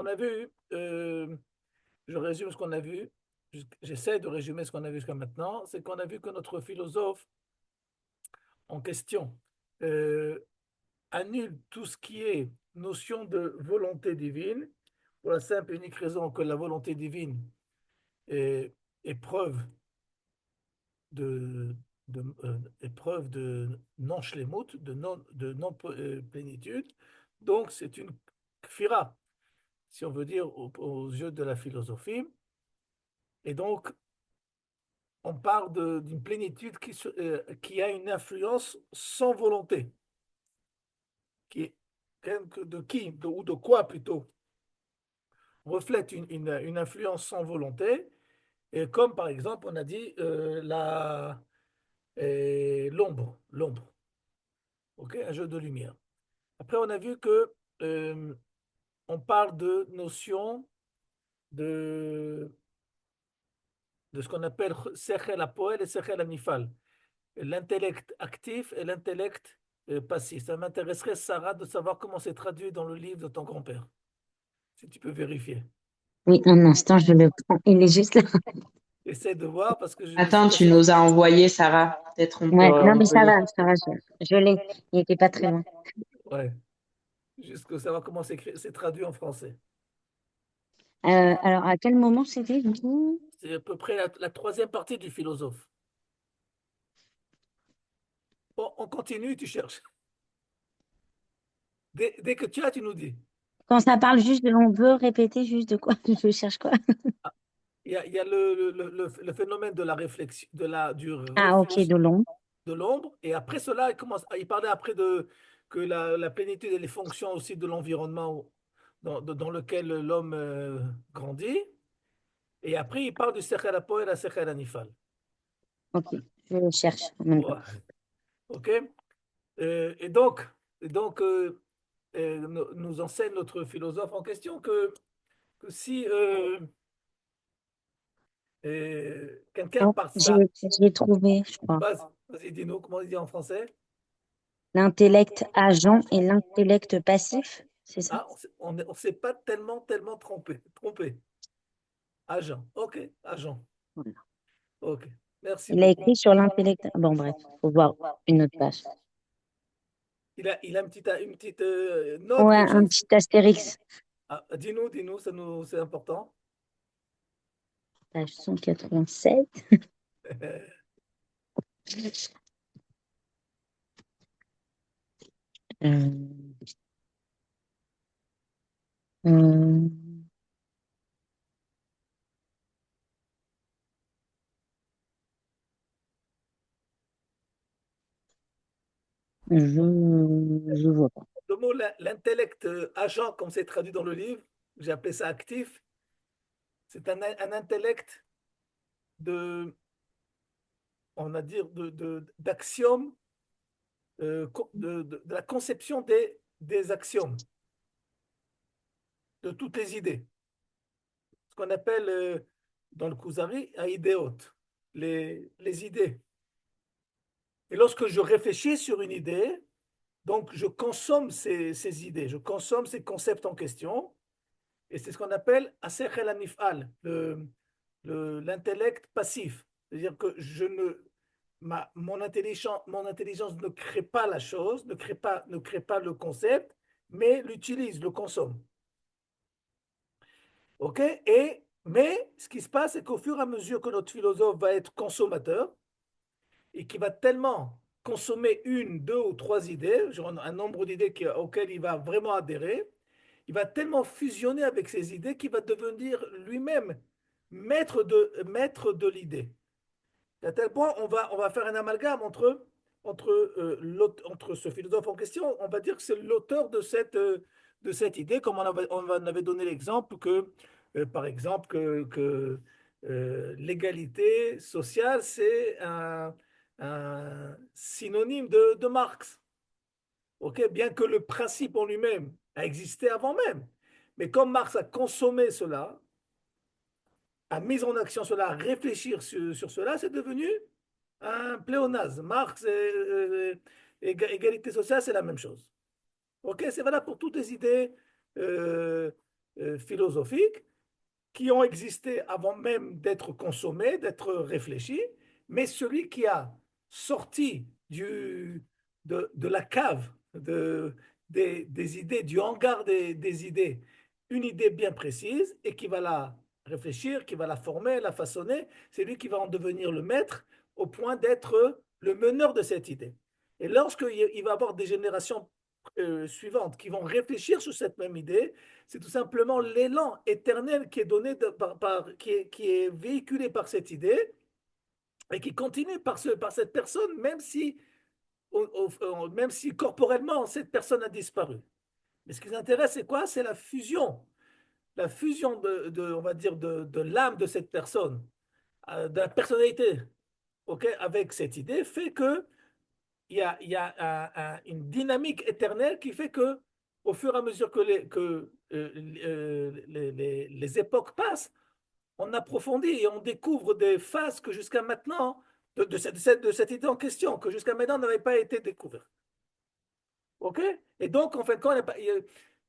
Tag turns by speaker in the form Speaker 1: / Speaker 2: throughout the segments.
Speaker 1: a vu, je résume ce qu'on a vu, j'essaie de résumer ce qu'on a vu jusqu'à maintenant, c'est qu'on a vu que notre philosophe en question euh, annule tout ce qui est notion de volonté divine, pour la simple et unique raison que la volonté divine est, est preuve de, est preuve de non-shlemut, de non-plénitude. Donc, c'est une kfira, si on veut dire, aux yeux de la philosophie. Et donc, on parle d'une plénitude qui a une influence sans volonté, qui est de qui, ou de quoi plutôt, reflète une influence sans volonté, et comme par exemple, on a dit l'ombre, ok, un jeu de lumière. Après, on a vu que on parle de notion de, de ce qu'on appelle sechel apoel et sechel anifal, l'intellect actif et l'intellect passif. Ça m'intéresserait, Sarah, de savoir comment c'est traduit dans le livre de ton grand-père, si tu peux vérifier.
Speaker 2: Oui, un instant, je le prends. Il est juste là.
Speaker 1: Essaie de voir parce que je suis
Speaker 3: Attends,
Speaker 1: pas
Speaker 3: tu
Speaker 1: sûr.
Speaker 3: nous as envoyé, Sarah. Peut-être
Speaker 2: Ouais, non,
Speaker 3: on
Speaker 2: mais
Speaker 3: peut lire.
Speaker 2: ça va, je l'ai. Il n'était pas très loin.
Speaker 1: Ouais, juste que savoir comment c'est traduit en français.
Speaker 2: Alors, à quel moment c'était, du coup?
Speaker 1: C'est à peu près la troisième partie du philosophe. Bon, on continue, tu cherches. Dès que tu as, tu nous dis.
Speaker 2: Quand ça parle juste de on veut répéter juste de quoi? Je cherche quoi?
Speaker 1: Ah, il y a le phénomène de la réflexion, du
Speaker 2: Ah, ok,
Speaker 1: reflet
Speaker 2: de long.
Speaker 1: de l'ombre, et après cela, il parlait après que la plénitude et les fonctions aussi de l'environnement dans lequel l'homme grandit, et après il parle du Sechel Apo et la Sechel Anifal.
Speaker 2: Ok, je le cherche en même temps.
Speaker 1: Ouais. Ok? Et donc, et donc nous enseigne notre philosophe en question que si quelqu'un
Speaker 2: Oh,
Speaker 1: par ça,
Speaker 2: j'ai trouvé, je crois.
Speaker 1: vas-y, dis-nous, comment il dit en français?
Speaker 2: L'intellect agent et l'intellect passif, c'est ça?
Speaker 1: Ah, on s'est pas tellement trompé. Agent, ok, agent,
Speaker 2: Voilà.
Speaker 1: ok. Merci
Speaker 2: Il a
Speaker 1: beaucoup.
Speaker 2: écrit sur l'intellect. Bon, bref, faut voir une autre page.
Speaker 1: Il a une petite note,
Speaker 2: Ouais,
Speaker 1: quelque
Speaker 2: un
Speaker 1: chose?
Speaker 2: petit astérix.
Speaker 1: Ah, dis-nous, c'est important.
Speaker 2: Page 187. Euh, euh, je vois pas.
Speaker 1: Le mot l'intellect agent, comme c'est traduit dans le livre, j'ai appelé ça actif, c'est un intellect de, on va dire, d'axiomes, de la conception des axiomes, de toutes les idées. Ce qu'on appelle dans le Kuzari, idéot, les idées. Et lorsque je réfléchis sur une idée, donc je consomme ces idées, je consomme ces concepts en question, et c'est ce qu'on appelle asechel anifal, l'intellect passif. C'est-à-dire que mon intelligence ne crée pas la chose, ne crée pas le concept, mais l'utilise, le consomme. OK? Mais ce qui se passe, c'est qu'au fur et à mesure que notre philosophe va être consommateur, et qui va tellement consommer une, deux ou trois idées, genre un nombre d'idées auxquelles il va vraiment adhérer, il va tellement fusionner avec ces idées qu'il va devenir lui-même maître de l'idée. À tel point, on va faire un amalgame entre ce philosophe en question, on va dire que c'est l'auteur de cette idée, comme on avait donné l'exemple par exemple, que l'égalité sociale, c'est un synonyme de Marx. Ok, bien que le principe en lui-même a existé avant même. Mais comme Marx a consommé cela, a mis en action cela, a réfléchir sur cela, c'est devenu un pléonasme. Marx et égalité sociale, c'est la même chose. Ok, c'est valable pour toutes les idées philosophiques qui ont existé avant même d'être consommés, d'être réfléchis, mais celui qui a sorti de la cave des idées, du hangar des idées, une idée bien précise et qui va la réfléchir, qui va la former, la façonner, c'est lui qui va en devenir le maître au point d'être le meneur de cette idée. Et lorsqu'il va avoir des générations suivantes qui vont réfléchir sur cette même idée, c'est tout simplement l'élan éternel qui est donné qui est véhiculé par cette idée et qui continue par cette personne, même si corporellement cette personne a disparu. Mais ce qui nous intéresse, c'est quoi? C'est la fusion on va dire, de l'âme de cette personne, de la personnalité, ok, avec cette idée, fait que il y a une dynamique éternelle qui fait que, au fur et à mesure que les époques passent, on approfondit et on découvre des phases que jusqu'à maintenant, de cette idée en question, que jusqu'à maintenant n'avaient pas été découvertes. OK? Et donc, en fait, il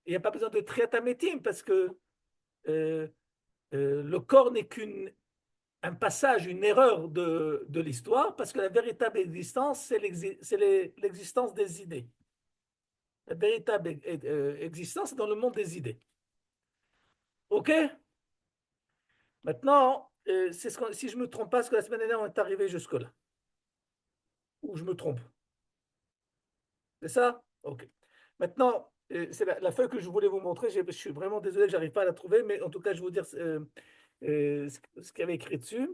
Speaker 1: n'y a pas besoin de triatamétime parce que euh, le corps n'est qu'un passage, une erreur de l'histoire, parce que la véritable existence, c'est l'existence des idées. La véritable existence, c'est dans le monde des idées. OK? Maintenant, si je ne me trompe pas, parce que la semaine dernière, on est arrivé jusque-là. Ou je me trompe. C'est ça? OK. Maintenant, c'est la feuille que je voulais vous montrer. Je suis vraiment désolé que je n'arrive pas à la trouver, mais en tout cas, je vais vous dire ce qu'il y avait écrit dessus.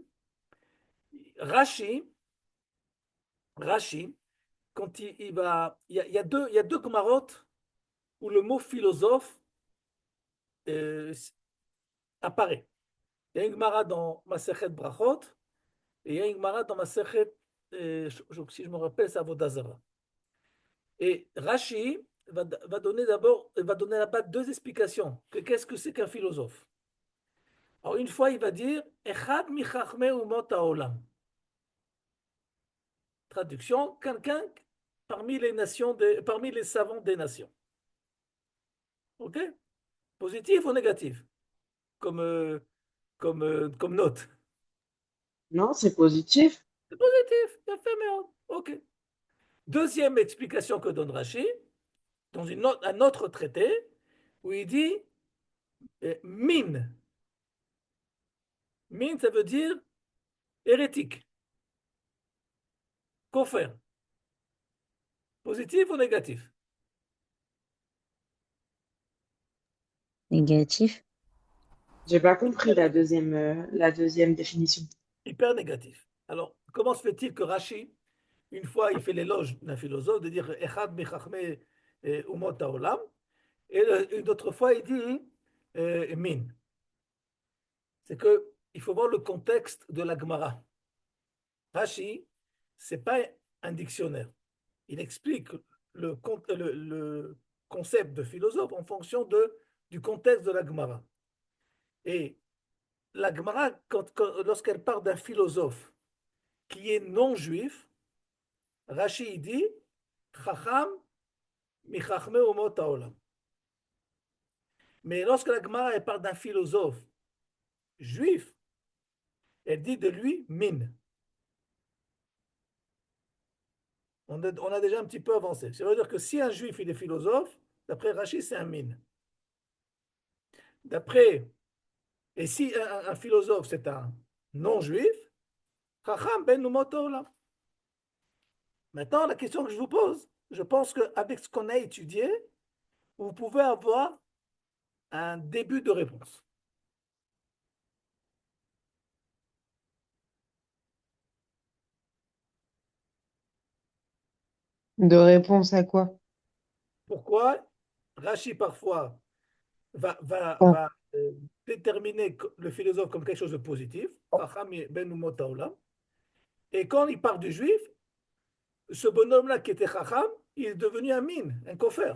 Speaker 1: Rashi, Rashi, quand il va. Il y a deux Gemarotes où le mot philosophe euh, apparaît. Il y a une Gemara dans Masechet Brachot et il y a une Gemara dans Masechet, si je me rappelle, c'est Avodah Zarah. Et Rashi va donner là-bas deux explications. Qu'est-ce que c'est qu'un philosophe? Alors, une fois, il va dire Echad mi chachmei umot haolam. Traduction, quelqu'un parmi les savants des nations. OK? Positif ou négatif? Comme, comme note.
Speaker 3: Non, c'est positif.
Speaker 1: C'est positif. Il a fait merde. OK. Deuxième explication que donne Rashi, dans un autre traité, où il dit mine. Mine, ça veut dire hérétique, koffer. Positif ou négatif?
Speaker 2: Négatif.
Speaker 3: J'ai pas compris la deuxième définition.
Speaker 1: Hyper négatif. Alors, comment se fait-il que Rashi, une fois, il fait l'éloge d'un philosophe, de dire Echad mechachme umot haolam, et une autre fois, il dit min. C'est que il faut voir le contexte de la Gemara. Rashi, c'est pas un dictionnaire. Il explique le concept de philosophe en fonction du contexte de la Gemara. Et la Gemara, lorsqu'elle parle d'un philosophe qui est non juif, Rashi dit Chacham mi chachme umot haolam. Mais lorsque la Gemara elle parle d'un philosophe juif, elle dit de lui min. On a déjà un petit peu avancé. Ça veut dire que si un juif il est philosophe, d'après Rashi, c'est un min. D'après, et si un philosophe c'est un non-juif, Chacham ben umot haolam. Maintenant, la question que je vous pose, je pense qu'avec ce qu'on a étudié, vous pouvez avoir un début de réponse.
Speaker 3: De réponse à quoi?
Speaker 1: Pourquoi Rashi parfois
Speaker 3: Bon.
Speaker 1: va déterminer le philosophe comme quelque chose de positif, Chacham ben umot haolam, et quand il parle du juif, ce bonhomme-là qui était Chacham, il est devenu un mine, un kofer.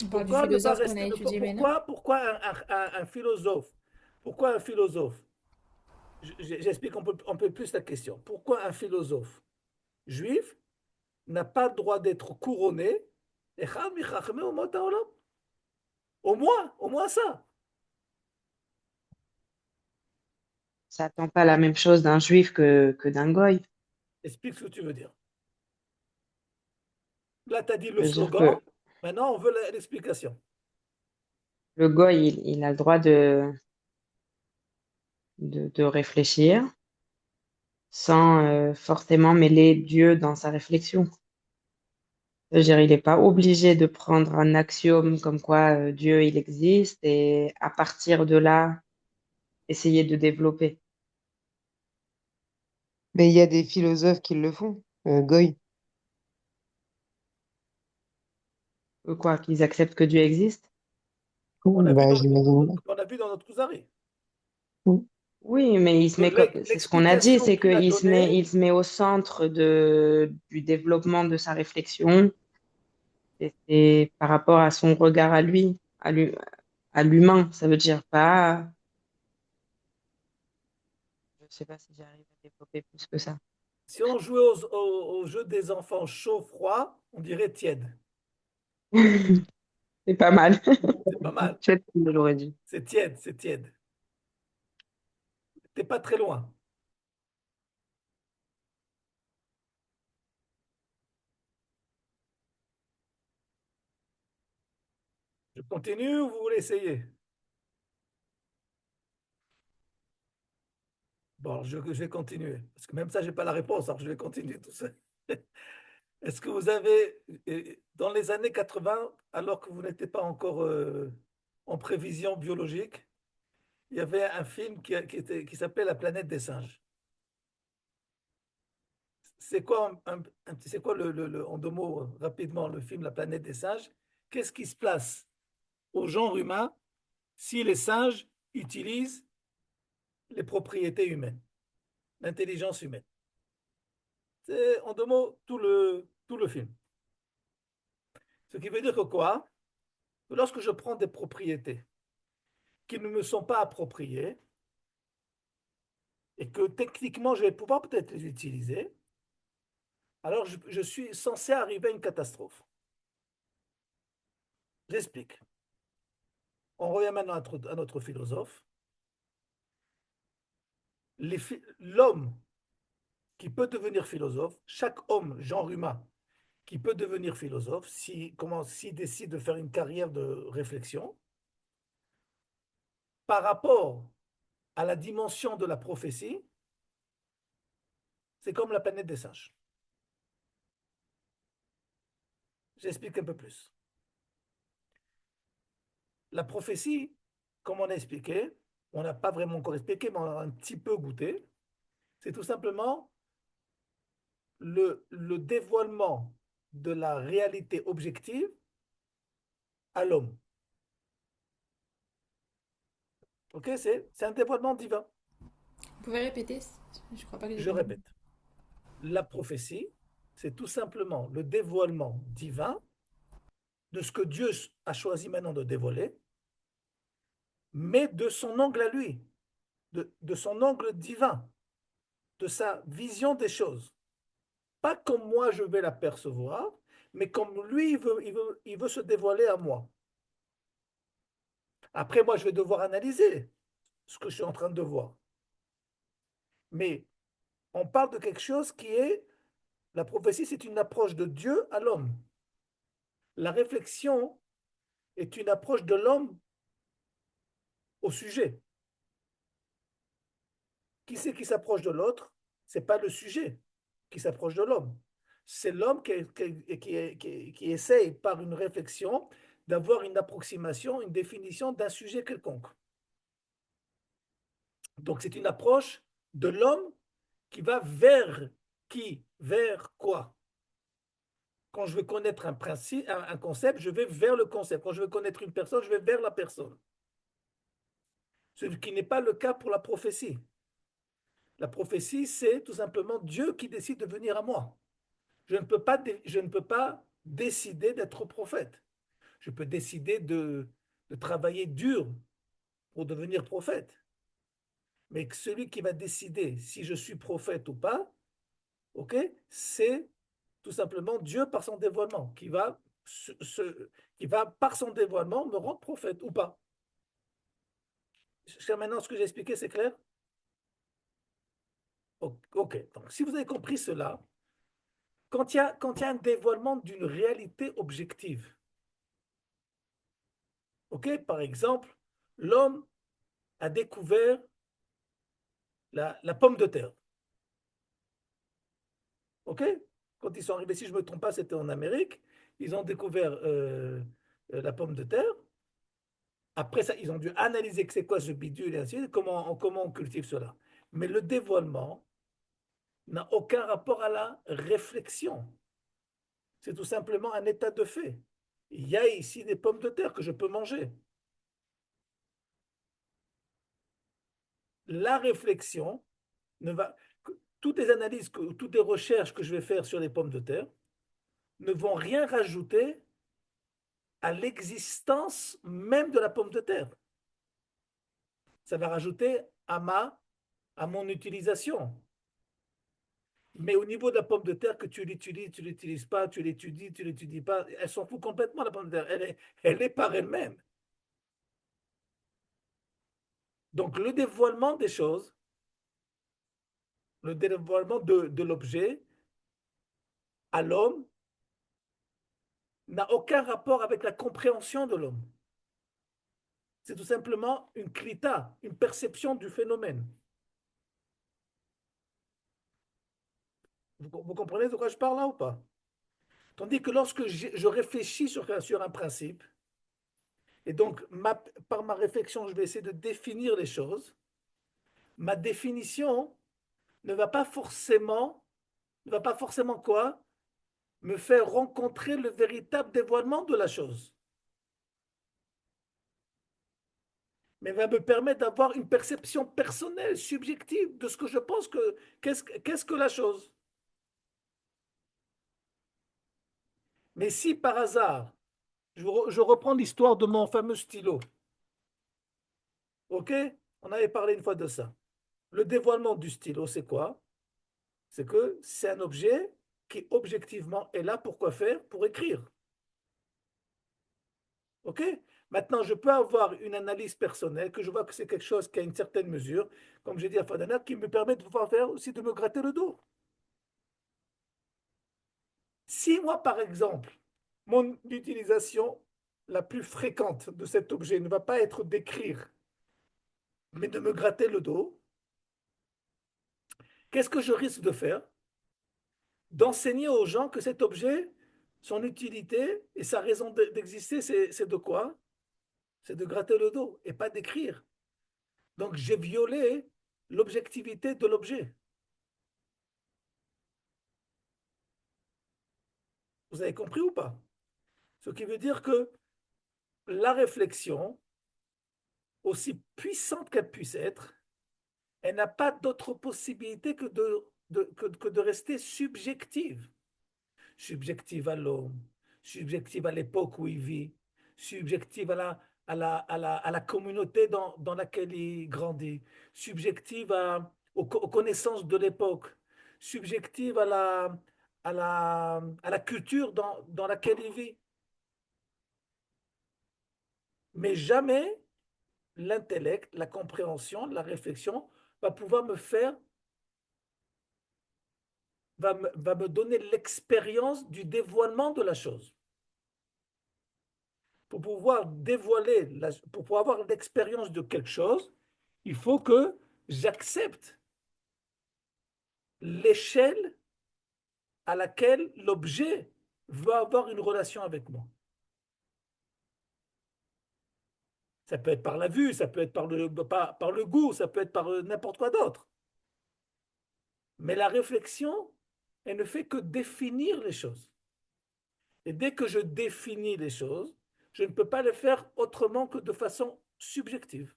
Speaker 4: On parle du
Speaker 1: Pourquoi ne pas
Speaker 4: philosophe qu'on a
Speaker 1: rester.
Speaker 4: étudié maintenant.
Speaker 1: Pourquoi un philosophe? Pourquoi un philosophe? J'explique un peu plus la question. Pourquoi un philosophe juif n'a pas le droit d'être couronné? Au moins ça.
Speaker 3: Ça attend pas la même chose d'un juif que d'un goy.
Speaker 1: Explique ce que tu veux dire. Là, tu as dit le
Speaker 3: Je veux dire
Speaker 1: slogan,
Speaker 3: que
Speaker 1: maintenant on veut l'explication.
Speaker 3: le goy, il a le droit de réfléchir sans forcément mêler Dieu dans sa réflexion. Je veux dire, il n'est pas obligé de prendre un axiome comme quoi Dieu, il existe et à partir de là, essayer de développer.
Speaker 4: Mais il y a des philosophes qui le font. Goy.
Speaker 3: Quoi, qu'ils acceptent que Dieu existe?
Speaker 4: Bah, j'imagine.
Speaker 1: Comme on a vu dans notre Kuzari.
Speaker 4: Mm.
Speaker 3: Oui, mais il se met
Speaker 1: Donc
Speaker 3: comme, c'est ce qu'on a dit,
Speaker 1: l'explication
Speaker 3: c'est
Speaker 1: qu'il a donnée,
Speaker 3: il se met au centre du développement de sa réflexion. Et c'est par rapport à son regard à lui, à l'humain. Ça veut dire pas, je sais pas si j'arrive à développer plus que ça.
Speaker 1: si on jouait au jeu des enfants chaud-froid, on dirait tiède.
Speaker 3: C'est pas mal.
Speaker 1: C'est pas mal.
Speaker 4: Peut-être que je l'aurais dit.
Speaker 1: C'est tiède, c'est tiède. T'es pas très loin. Je continue ou vous voulez essayer? Bon, je vais continuer. Parce que même ça, j'ai pas la réponse, alors je vais continuer tout seul. Est-ce que vous avez, dans les années 80, alors que vous n'étiez pas encore en prévision biologique, il y avait un film qui s'appelait La planète des singes. C'est quoi, c'est quoi en deux mots, rapidement, le film La planète des singes? Qu'est-ce qui se passe au genre humain si les singes utilisent les propriétés humaines, l'intelligence humaine? C'est en deux mots tout le film. Ce qui veut dire que quoi? Que lorsque je prends des propriétés qui ne me sont pas appropriées et que techniquement je vais pouvoir peut-être les utiliser, alors je suis censé arriver à une catastrophe. J'explique. On revient maintenant à notre philosophe. L'homme qui peut devenir philosophe, chaque homme, genre humain, qui peut devenir philosophe, s'il décide de faire une carrière de réflexion, par rapport à la dimension de la prophétie, c'est comme la planète des singes. J'explique un peu plus. La prophétie, comme on a expliqué, on n'a pas vraiment encore expliqué, mais on a un petit peu goûté, c'est tout simplement le dévoilement de la réalité objective à l'homme. Ok, c'est un dévoilement divin.
Speaker 5: Vous pouvez répéter? Je crois pas que j'ai
Speaker 1: Je
Speaker 5: compris.
Speaker 1: répète, la prophétie, c'est tout simplement le dévoilement divin de ce que Dieu a choisi maintenant de dévoiler, mais de son angle à lui, de son angle divin, de sa vision des choses. Pas comme moi je vais l'apercevoir, mais comme lui, il veut se dévoiler à moi. Après, moi, je vais devoir analyser ce que je suis en train de voir. Mais on parle de quelque chose qui est, la prophétie, c'est une approche de Dieu à l'homme. La réflexion est une approche de l'homme au sujet. Qui c'est qui s'approche de l'autre? C'est pas le sujet qui s'approche de l'homme. C'est l'homme qui essaye, par une réflexion, d'avoir une approximation, une définition d'un sujet quelconque. Donc, c'est une approche de l'homme qui va vers qui? Vers quoi? Quand je veux connaître un principe, un concept, je vais vers le concept. Quand je veux connaître une personne, je vais vers la personne. Ce qui n'est pas le cas pour la prophétie. La prophétie, c'est tout simplement Dieu qui décide de venir à moi. Je ne peux pas décider d'être prophète. Je peux décider de travailler dur pour devenir prophète. Mais celui qui va décider si je suis prophète ou pas, ok, c'est tout simplement Dieu par son dévoilement qui va qui va, par son dévoilement, me rendre prophète ou pas. Jusqu'à maintenant, ce que j'ai expliqué, c'est clair? Ok, donc si vous avez compris cela, quand il y a un dévoilement d'une réalité objective, ok, par exemple, l'homme a découvert la pomme de terre, ok? Quand ils sont arrivés, si je ne me trompe pas, c'était en Amérique, ils ont découvert la pomme de terre. Après ça, ils ont dû analyser que c'est quoi ce bidule et ainsi de suite, comment on cultive cela. Mais le dévoilement n'a aucun rapport à la réflexion. C'est tout simplement un état de fait. Il y a ici des pommes de terre que je peux manger. La réflexion ne va. Toutes les analyses, toutes les recherches que je vais faire sur les pommes de terre ne vont rien rajouter à l'existence même de la pomme de terre. Ça va rajouter à mon utilisation. Mais au niveau de la pomme de terre, que tu l'utilises, tu ne l'utilises pas, tu l'étudies pas, elle s'en fout complètement, la pomme de terre. Elle est par elle-même. Donc, le dévoilement des choses, le dévoilement de l'objet à l'homme n'a aucun rapport avec la compréhension de l'homme. C'est tout simplement une klita, une perception du phénomène. Vous comprenez de quoi je parle là ou pas? Tandis que lorsque je réfléchis sur un principe, et donc par ma réflexion, je vais essayer de définir les choses, ma définition ne va pas forcément, ne va pas forcément quoi? Me faire rencontrer le véritable dévoilement de la chose, mais va me permettre d'avoir une perception personnelle, subjective de ce que je pense que qu'est-ce que la chose. Mais si par hasard, je reprends l'histoire de mon fameux stylo, ok? On avait parlé une fois de ça. Le dévoilement du stylo, c'est quoi? C'est que c'est un objet qui objectivement est là pour quoi faire? Pour écrire. Ok? Maintenant, je peux avoir une analyse personnelle, que je vois que c'est quelque chose qui a une certaine mesure, comme j'ai dit à Fadana, qui me permet de pouvoir faire aussi de me gratter le dos. Si moi, par exemple, mon utilisation la plus fréquente de cet objet ne va pas être d'écrire, mais de me gratter le dos, qu'est-ce que je risque de faire? D'enseigner aux gens que cet objet, son utilité et sa raison d'exister, c'est de quoi? C'est de gratter le dos et pas d'écrire. Donc j'ai violé l'objectivité de l'objet. Vous avez compris ou pas? Ce qui veut dire que la réflexion, aussi puissante qu'elle puisse être, elle n'a pas d'autre possibilité que de rester subjective. Subjective à l'homme, subjective à l'époque où il vit, subjective à la communauté dans laquelle il grandit, subjective aux connaissances de l'époque, subjective à la culture dans laquelle il vit. Mais jamais l'intellect, la compréhension, la réflexion va pouvoir va me donner l'expérience du dévoilement de la chose. Pour pouvoir dévoiler, pour pouvoir avoir l'expérience de quelque chose, il faut que j'accepte l'échelle à laquelle l'objet veut avoir une relation avec moi. Ça peut être par la vue, ça peut être par le goût, ça peut être par n'importe quoi d'autre. Mais la réflexion, elle ne fait que définir les choses. Et dès que je définis les choses, je ne peux pas les faire autrement que de façon subjective.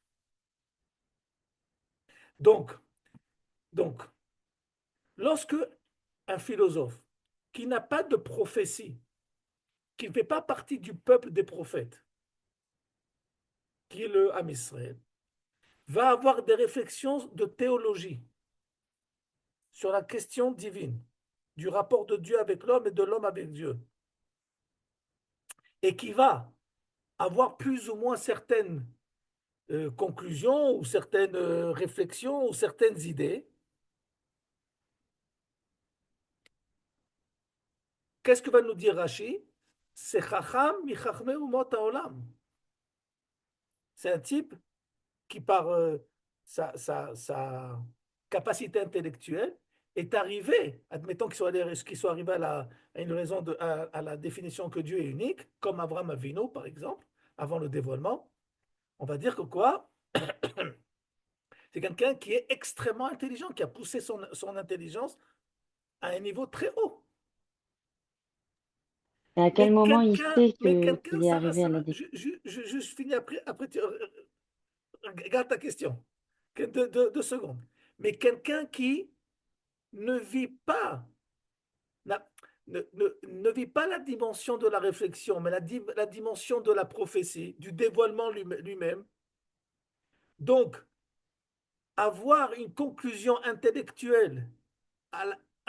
Speaker 1: Donc, donc lorsque un philosophe qui n'a pas de prophétie, qui ne fait pas partie du peuple des prophètes, qui est le Ham Israël, va avoir des réflexions de théologie sur la question divine, du rapport de Dieu avec l'homme et de l'homme avec Dieu. et qui va avoir plus ou moins certaines conclusions ou certaines réflexions ou certaines idées. Qu'est-ce que va nous dire Rashi? C'est Chacham mi Chachmei Umot Haolam. C'est un type qui, par sa capacité intellectuelle, est arrivé, admettons qu'il soit arrivé à une raison à la définition que Dieu est unique, comme Abraham Avinu, par exemple, avant le dévoilement, on va dire que quoi? C'est quelqu'un qui est extrêmement intelligent, qui a poussé son intelligence à un niveau très haut.
Speaker 2: Et à quel moment il sait
Speaker 1: Mais quelqu'un,
Speaker 2: qu'il est arrivé à la décision?
Speaker 1: je finis après garde ta question, 2 secondes. Mais quelqu'un qui ne vit pas, la, ne vit pas la dimension de la réflexion, mais la dimension de la prophétie, du dévoilement lui-même. Donc, avoir une conclusion intellectuelle à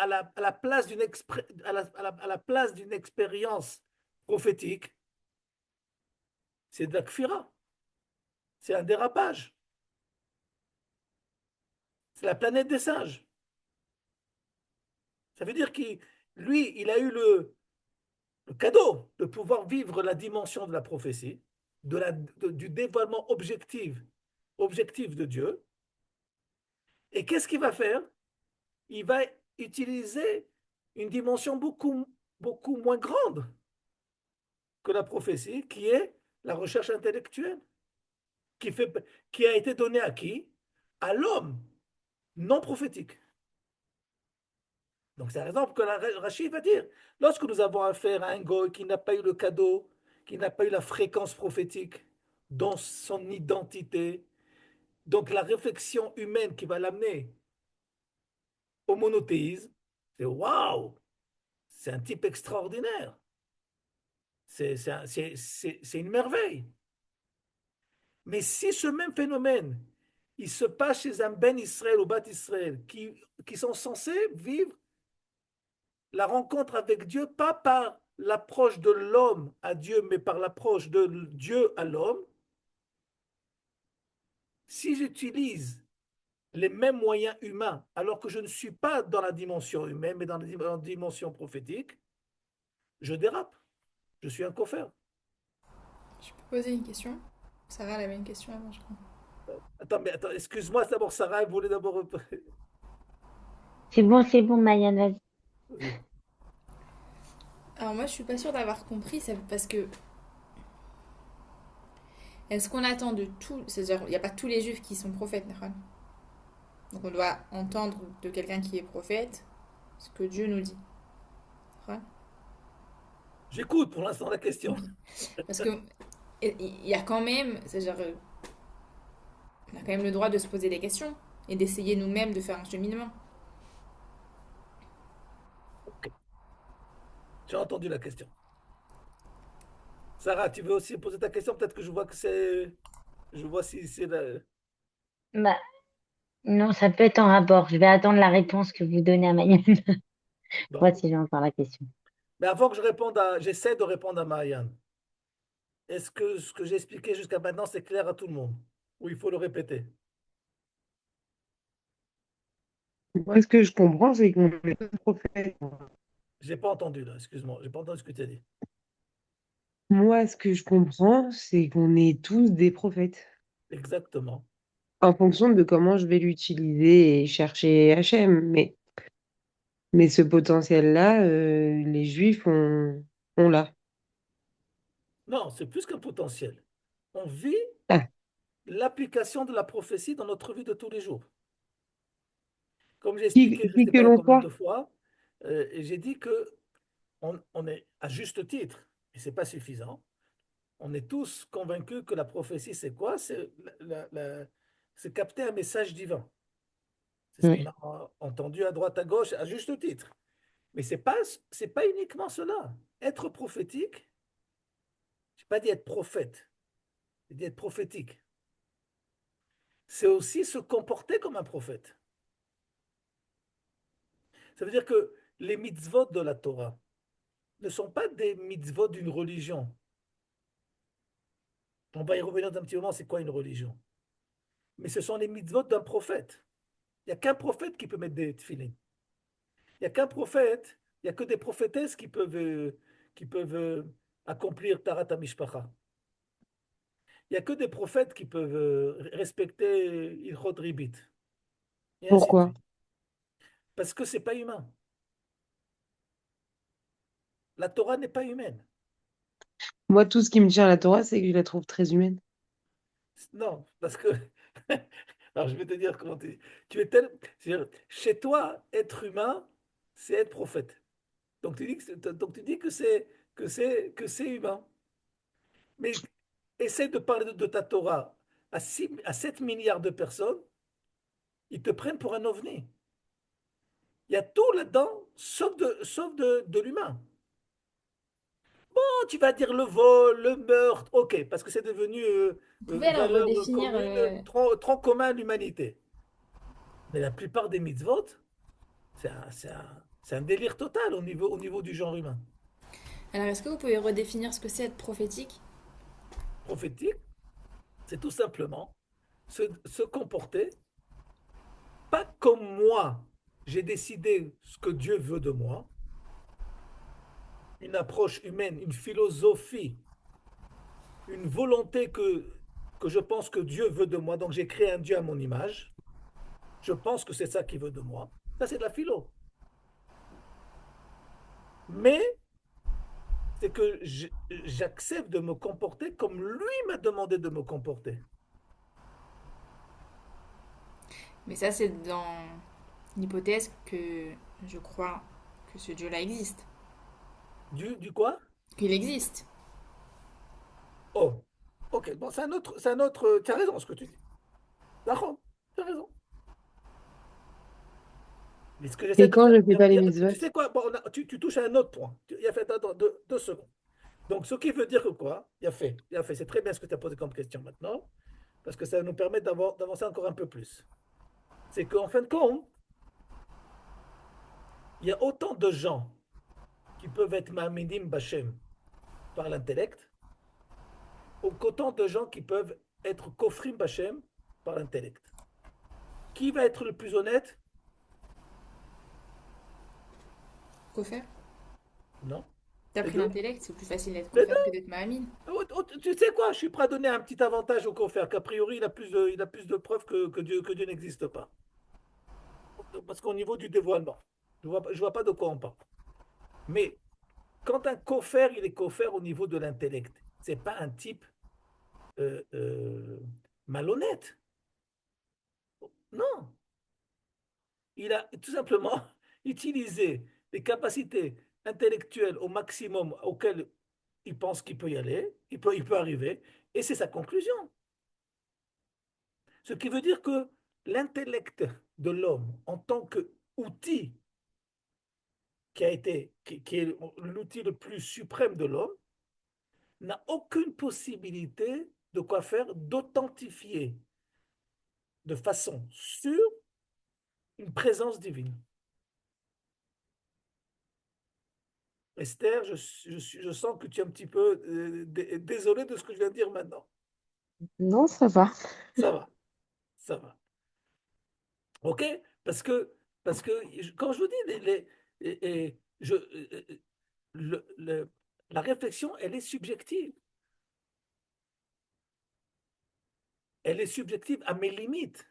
Speaker 1: la place à la place d'une expérience prophétique, c'est de la kfira, c'est un dérapage, c'est la planète des singes. Ça veut dire qu'il, lui, il a eu le cadeau de pouvoir vivre la dimension de la prophétie, du dévoilement objectif de Dieu. Et qu'est-ce qu'il va faire? Il va utiliser une dimension beaucoup moins grande que la prophétie, qui est la recherche intellectuelle, qui a été donnée à qui? À l'homme non prophétique. Donc c'est un exemple que Rachid va dire. Lorsque nous avons affaire à un goy qui n'a pas eu le cadeau, qui n'a pas eu la fréquence prophétique dans son identité, donc la réflexion humaine qui va l'amener au monothéisme, c'est waouh, c'est un type extraordinaire. C'est une merveille. Mais si ce même phénomène, il se passe chez un Ben Israël ou Bat Israël, qui sont censés vivre la rencontre avec Dieu, pas par l'approche de l'homme à Dieu, mais par l'approche de Dieu à l'homme, si j'utilise les mêmes moyens humains, alors que je ne suis pas dans la dimension humaine, mais dans la dimension prophétique, je dérape. Je suis un coffre.
Speaker 5: Je peux poser une question? Sarah, elle avait une question avant, je crois.
Speaker 1: Attends, excuse-moi, d'abord, Sarah, elle voulait d'abord.
Speaker 2: C'est bon, Mayan, vas-y.
Speaker 5: Alors moi, je suis pas sûre d'avoir compris, parce que est-ce qu'on attend de tout, c'est-à-dire, il n'y a pas tous les juifs qui sont prophètes, Nahon. Donc on doit entendre de quelqu'un qui est prophète ce que Dieu nous dit. Nahon.
Speaker 1: J'écoute pour l'instant la question.
Speaker 5: Ok. Parce que il y a quand même, c'est-à-dire, on a quand même le droit de se poser des questions et d'essayer nous-mêmes de faire un cheminement.
Speaker 1: Ok, j'ai entendu la question. Sarah, tu veux aussi poser ta question? Peut-être que je vois que c'est. Je vois si c'est
Speaker 2: Bah, non, ça peut être en rapport. Je vais attendre la réponse que vous donnez à Mayan.
Speaker 1: Bon.
Speaker 2: Moi, si j'ai encore la question.
Speaker 1: Mais avant que je réponde j'essaie de répondre à Marianne. Est-ce que ce que j'ai expliqué jusqu'à maintenant, c'est clair à tout le monde? Ou il faut le répéter?
Speaker 4: Moi, ce que je comprends, c'est qu'on est tous prophètes.
Speaker 1: J'ai pas entendu là, excuse-moi, j'ai pas entendu ce que tu as dit.
Speaker 4: Moi, ce que je comprends, c'est qu'on est tous des prophètes.
Speaker 1: Exactement.
Speaker 4: En fonction de comment je vais l'utiliser et chercher HM. Mais ce potentiel-là, les Juifs ont là.
Speaker 1: Non, c'est plus qu'un potentiel. On vit
Speaker 4: Ah,
Speaker 1: l'application de la prophétie dans notre vie de tous les jours. Comme j'ai
Speaker 4: qui,
Speaker 1: expliqué, je ne
Speaker 4: qui
Speaker 1: sais
Speaker 4: que
Speaker 1: pas
Speaker 4: l'on
Speaker 1: combien
Speaker 4: soit.
Speaker 1: de fois, et j'ai dit que on est à juste titre, et c'est pas suffisant. On est tous convaincus que la prophétie, c'est quoi? C'est capter un message divin. C'est ce qu'on
Speaker 2: Oui.
Speaker 1: a entendu à droite, à gauche, à juste titre. Mais c'est pas uniquement cela. Être prophétique, je n'ai pas dit être prophète, j'ai dit être prophétique. C'est aussi se comporter comme un prophète. Ça veut dire que les mitzvot de la Torah ne sont pas des mitzvot d'une religion. On va y revenir dans un petit moment, c'est quoi une religion? Mais ce sont les mitzvot d'un prophète. Il n'y a qu'un prophète qui peut mettre des tefilines. Il n'y a qu'un prophète, il n'y a que des prophétesses qui peuvent accomplir Tarat Mishpacha. Il n'y a que des prophètes qui peuvent respecter Ilchot Ribit, et ainsi de
Speaker 4: Pourquoi?
Speaker 1: suite. Parce que ce n'est pas humain. La Torah n'est pas humaine.
Speaker 4: Moi, tout ce qui me tient à la Torah, c'est que je la trouve très humaine.
Speaker 1: Non, parce que. Alors, je vais te dire comment tu es c'est-à-dire, chez toi, être humain, c'est être prophète. Donc, tu dis que c'est humain. Mais essaie de parler de ta Torah à 7 milliards de personnes, ils te prennent pour un ovni. Il y a tout là-dedans, sauf de l'humain. Bon, tu vas dire le vol, le meurtre, ok, parce que c'est devenu
Speaker 5: Vous pouvez alors
Speaker 1: valeur
Speaker 5: redéfinir.
Speaker 1: commune, tronc commun à l'humanité. Mais la plupart des mitzvot, c'est un délire total au niveau du genre humain.
Speaker 5: Alors, est-ce que vous pouvez redéfinir ce que c'est être prophétique?
Speaker 1: Prophétique, c'est tout simplement se comporter, pas comme moi, j'ai décidé ce que Dieu veut de moi, une approche humaine, une philosophie, une volonté que je pense que Dieu veut de moi, donc j'ai créé un Dieu à mon image, je pense que c'est ça qu'il veut de moi. Ça, c'est de la philo. Mais c'est que j'accepte de me comporter comme lui m'a demandé de me comporter.
Speaker 5: Mais ça, c'est dans l'hypothèse que je crois que ce Dieu-là existe.
Speaker 1: Du quoi?
Speaker 5: Qu'il existe.
Speaker 1: Oh, ok, bon, c'est un autre. Tu as raison ce que tu dis. D'accord, tu as raison. Mais ce que j'essaie
Speaker 4: Et
Speaker 1: de
Speaker 4: quand
Speaker 1: faire,
Speaker 4: je fais pas les mitzvot?
Speaker 1: tu sais quoi? Bon, tu touches à un autre point. Il a fait, attends, 2 secondes. Donc, ce qui veut dire que quoi? Il a fait. C'est très bien ce que tu as posé comme question maintenant, parce que ça va nous permet d'avancer encore un peu plus. C'est qu'en fin de compte, il y a autant de gens qui peuvent être Ma'aminim Bachem par l'intellect, qu'autant de gens qui peuvent être Kofrim Bachem par l'intellect. Qui va être le plus honnête?
Speaker 5: Quoi faire?
Speaker 1: Non.
Speaker 5: T'as
Speaker 1: Les
Speaker 5: pris
Speaker 1: deux.
Speaker 5: l'intellect, c'est plus facile d'être
Speaker 1: Les
Speaker 5: coffre que
Speaker 1: deux.
Speaker 5: d'être Mahamine.
Speaker 1: Tu sais quoi? Je suis prêt à donner un petit avantage au Kofer, qu'a priori, il a plus de preuves que Dieu n'existe pas. Parce qu'au niveau du dévoilement, je vois pas de quoi on parle. Mais quand un Kofer, il est Kofer au niveau de l'intellect, c'est pas un type euh, euh, malhonnête. Non. Il a tout simplement utilisé les capacités intellectuelles au maximum auxquelles il pense qu'il peut y aller, il peut arriver, et c'est sa conclusion. Ce qui veut dire que l'intellect de l'homme en tant qu'outil qui est l'outil le plus suprême de l'homme, n'a aucune possibilité de quoi faire d'authentifier de façon sûre une présence divine. Esther, je sens que tu es un petit peu désolé de ce que je viens de dire maintenant.
Speaker 3: Non, ça va.
Speaker 1: Ça va, ça va. OK? Parce que quand je vous dis, la réflexion, elle est subjective. Elle est subjective à mes limites.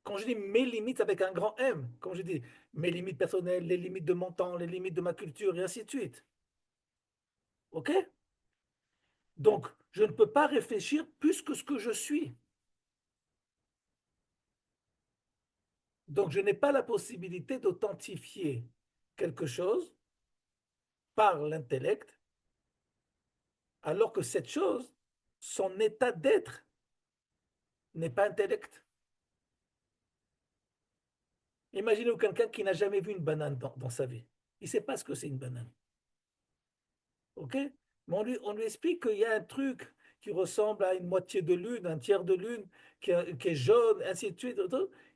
Speaker 1: Quand je dis mes limites avec un grand M, quand je dis mes limites personnelles, les limites de mon temps, les limites de ma culture, et ainsi de suite. OK? Donc, je ne peux pas réfléchir plus que ce que je suis. Donc, je n'ai pas la possibilité d'authentifier quelque chose par l'intellect, alors que cette chose, son état d'être n'est pas intellect. Imaginez quelqu'un qui n'a jamais vu une banane dans sa vie. Il ne sait pas ce que c'est une banane. OK? Mais on lui explique qu'il y a un truc qui ressemble à une moitié de lune, un tiers de lune, qui est jaune, ainsi de suite.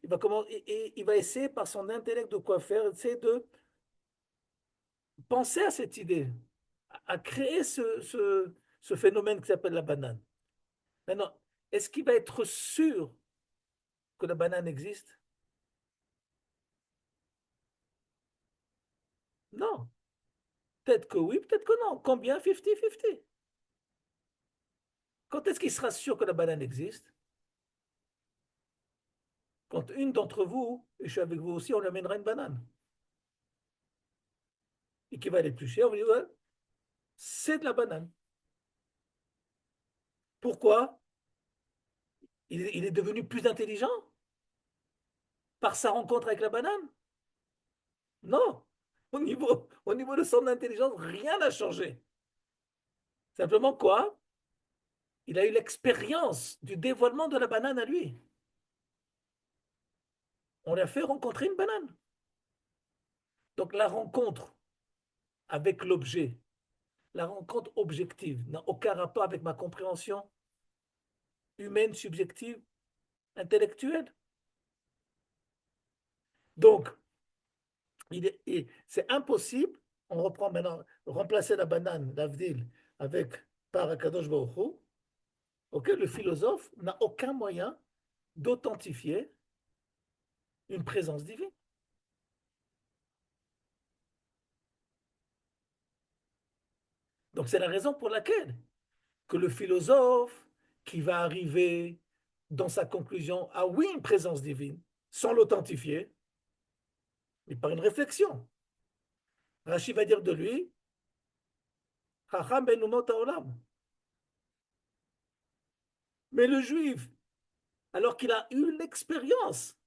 Speaker 1: Il va essayer par son intellect de quoi faire, essayer de penser à cette idée, à créer ce phénomène qui s'appelle la banane. Maintenant, est-ce qu'il va être sûr que la banane existe? Non. Peut-être que oui, peut-être que non. Combien? 50-50. Quand est-ce qu'il sera sûr que la banane existe? Quand une d'entre vous, et je suis avec vous aussi, on lui amènera une banane. Et qui va l'éplucher, on va dire, ouais, c'est de la banane. Pourquoi? Il est devenu plus intelligent par sa rencontre avec la banane? Non. Au niveau de son intelligence, rien n'a changé. Simplement quoi? Il a eu l'expérience du dévoilement de la banane à lui. On lui a fait rencontrer une banane. Donc la rencontre avec l'objet, la rencontre objective, n'a aucun rapport avec ma compréhension humaine, subjective, intellectuelle. Donc, c'est impossible, on reprend maintenant, remplacer la banane, l'avdil, avec par Akadosh Baruch Hu, auquel le philosophe n'a aucun moyen d'authentifier une présence divine. Donc c'est la raison pour laquelle que le philosophe qui va arriver dans sa conclusion à oui, une présence divine, sans l'authentifier, mais par une réflexion. Rashi va dire de lui, Chacham ben umot haolam. Mais le juif, alors qu'il a eu l'expérience,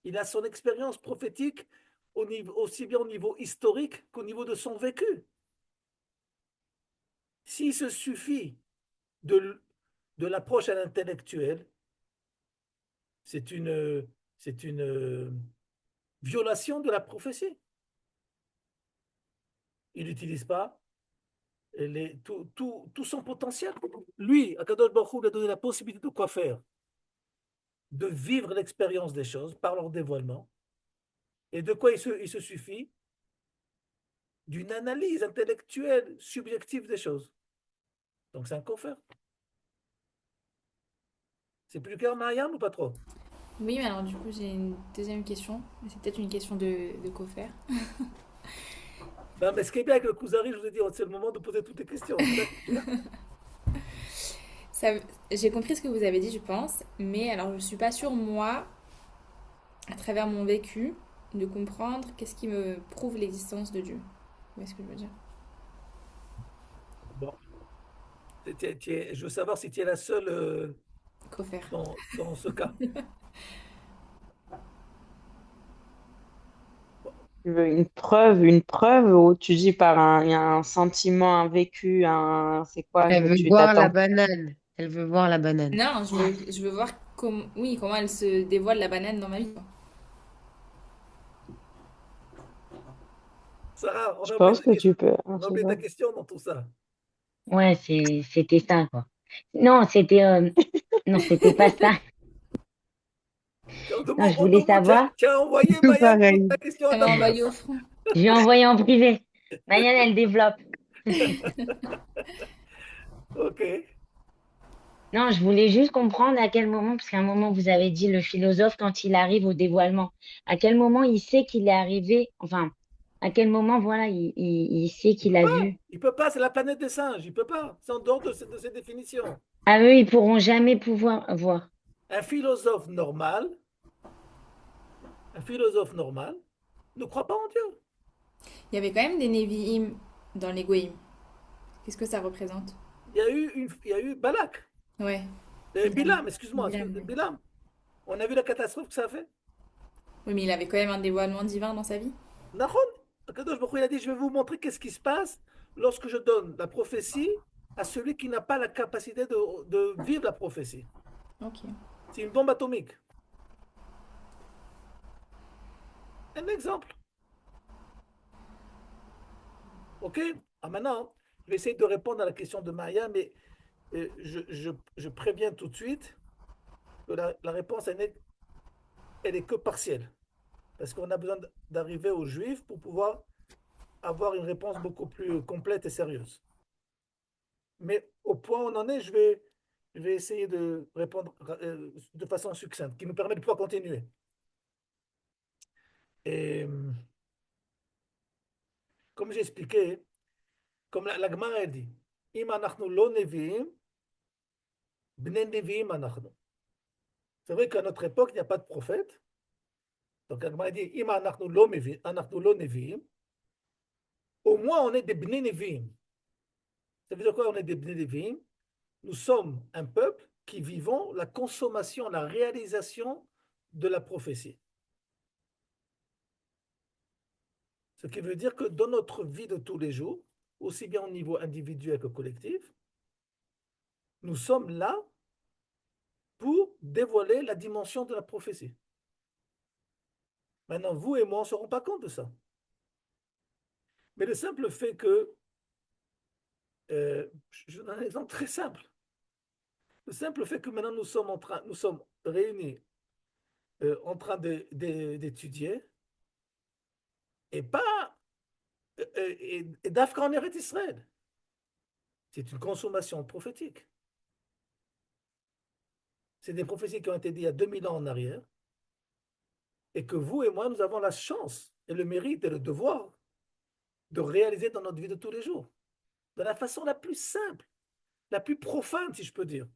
Speaker 1: il a son expérience prophétique aussi bien au niveau historique qu'au niveau de son vécu. S'il se suffit de l'approche à l'intellectuel, c'est une violation de la prophétie. Il n'utilise pas tout son potentiel. Lui, Akadosh Baruch Hu lui a donné la possibilité de quoi faire? De vivre l'expérience des choses par leur dévoilement. Et de quoi il se suffit? D'une analyse intellectuelle subjective des choses. Donc c'est un coffre. C'est plus clair, Marianne, ou pas trop?
Speaker 5: Oui, mais alors du coup, j'ai une deuxième question. C'est peut-être une question de co-faire.
Speaker 1: Ben, mais ce qui est bien avec le Kuzari, je vous ai dit, c'est le moment de poser toutes les questions.
Speaker 5: Ça, j'ai compris ce que vous avez dit, je pense, mais alors je suis pas sûre, moi, à travers mon vécu, de comprendre qu'est-ce qui me prouve l'existence de Dieu. Vous voyez ce que je veux dire?
Speaker 1: Bon, je veux savoir si tu es la seule
Speaker 5: Co-faire.
Speaker 1: dans ce cas. Bon,
Speaker 3: Tu veux une preuve où tu dis par il y a un sentiment, un vécu, c'est quoi
Speaker 4: Elle
Speaker 3: que
Speaker 4: veut
Speaker 3: tu
Speaker 4: voir la
Speaker 3: t'attends?
Speaker 4: banane. Elle veut voir la banane.
Speaker 5: Non, je veux voir oui, comment elle se dévoile la banane dans ma vie, quoi.
Speaker 1: Sarah,
Speaker 3: Je pense que tu peux.
Speaker 1: on a oublié ta question dans tout ça.
Speaker 2: Ouais, c'était ça, quoi. Non, non, c'était pas ça. Non, je
Speaker 1: On
Speaker 2: voulais
Speaker 1: demande,
Speaker 2: savoir.
Speaker 1: tu as envoyé
Speaker 4: Tout
Speaker 1: Maya poser
Speaker 4: pareil.
Speaker 1: la question à
Speaker 5: Ça m'a
Speaker 1: ta
Speaker 5: envoyé
Speaker 1: place.
Speaker 5: au front.
Speaker 2: Je vais envoyer en privé. Marianne, elle développe.
Speaker 1: Ok.
Speaker 2: Non, je voulais juste comprendre à quel moment, parce qu'à un moment, vous avez dit le philosophe, quand il arrive au dévoilement, à quel moment il sait qu'il est arrivé, enfin, à quel moment, voilà, il sait
Speaker 1: Il
Speaker 2: qu'il
Speaker 1: peut
Speaker 2: a
Speaker 1: pas.
Speaker 2: vu.
Speaker 1: Il peut pas, c'est la planète des singes. Il peut pas. C'est en dehors de ses définitions.
Speaker 2: Ah, eux, ils pourront jamais pouvoir voir.
Speaker 1: Un philosophe normal, un philosophe normal ne croit pas en Dieu.
Speaker 5: Il y avait quand même des Nevi'im dans les Goïm. Qu'est-ce que ça représente?
Speaker 1: Il y a eu Balak,
Speaker 5: Ouais, Bilam.
Speaker 1: Bilam, excuse-moi,
Speaker 5: Bilam, ouais.
Speaker 1: Bilam. On a vu la catastrophe que ça a fait.
Speaker 5: Oui, mais il avait quand même un dévoilement divin dans sa vie.
Speaker 1: Nahon, Akadosh Baruch Hu, il a dit, je vais vous montrer qu'est-ce qui se passe lorsque je donne la prophétie à celui qui n'a pas la capacité de vivre la prophétie.
Speaker 5: Ok.
Speaker 1: C'est une bombe atomique. Un exemple. OK? Maintenant, je vais essayer de répondre à la question de Maria, mais je préviens tout de suite que la réponse, elle est que partielle. Parce qu'on a besoin d'arriver aux Juifs pour pouvoir avoir une réponse beaucoup plus complète et sérieuse. Mais au point où on en est, Je vais essayer de répondre de façon succincte, qui nous permet de pouvoir continuer. Et comme j'ai expliqué, comme la Gemara a dit, Im anachnu lo neviim, bnei neviim anachnu. C'est vrai qu'à notre époque, il n'y a pas de prophète. Donc la Gemara dit, Im anachnu lo neviim, au moins on est des bnei neviim. Ça veut dire quoi, on est des bnei neviim? Nous sommes un peuple qui vivons la consommation, la réalisation de la prophétie. Ce qui veut dire que dans notre vie de tous les jours, aussi bien au niveau individuel que collectif, nous sommes là pour dévoiler la dimension de la prophétie. Maintenant, vous et moi, on ne se rend pas compte de ça. Mais le simple fait que, je donne un exemple très simple, le simple fait que maintenant nous sommes réunis en train d'étudier, et pas et d'Afrique en Eretz Israël. C'est une consommation prophétique. C'est des prophéties qui ont été dites il y a 2000 ans en arrière, et que vous et moi, nous avons la chance et le mérite et le devoir de réaliser dans notre vie de tous les jours, de la façon la plus simple, la plus profane, si je peux dire,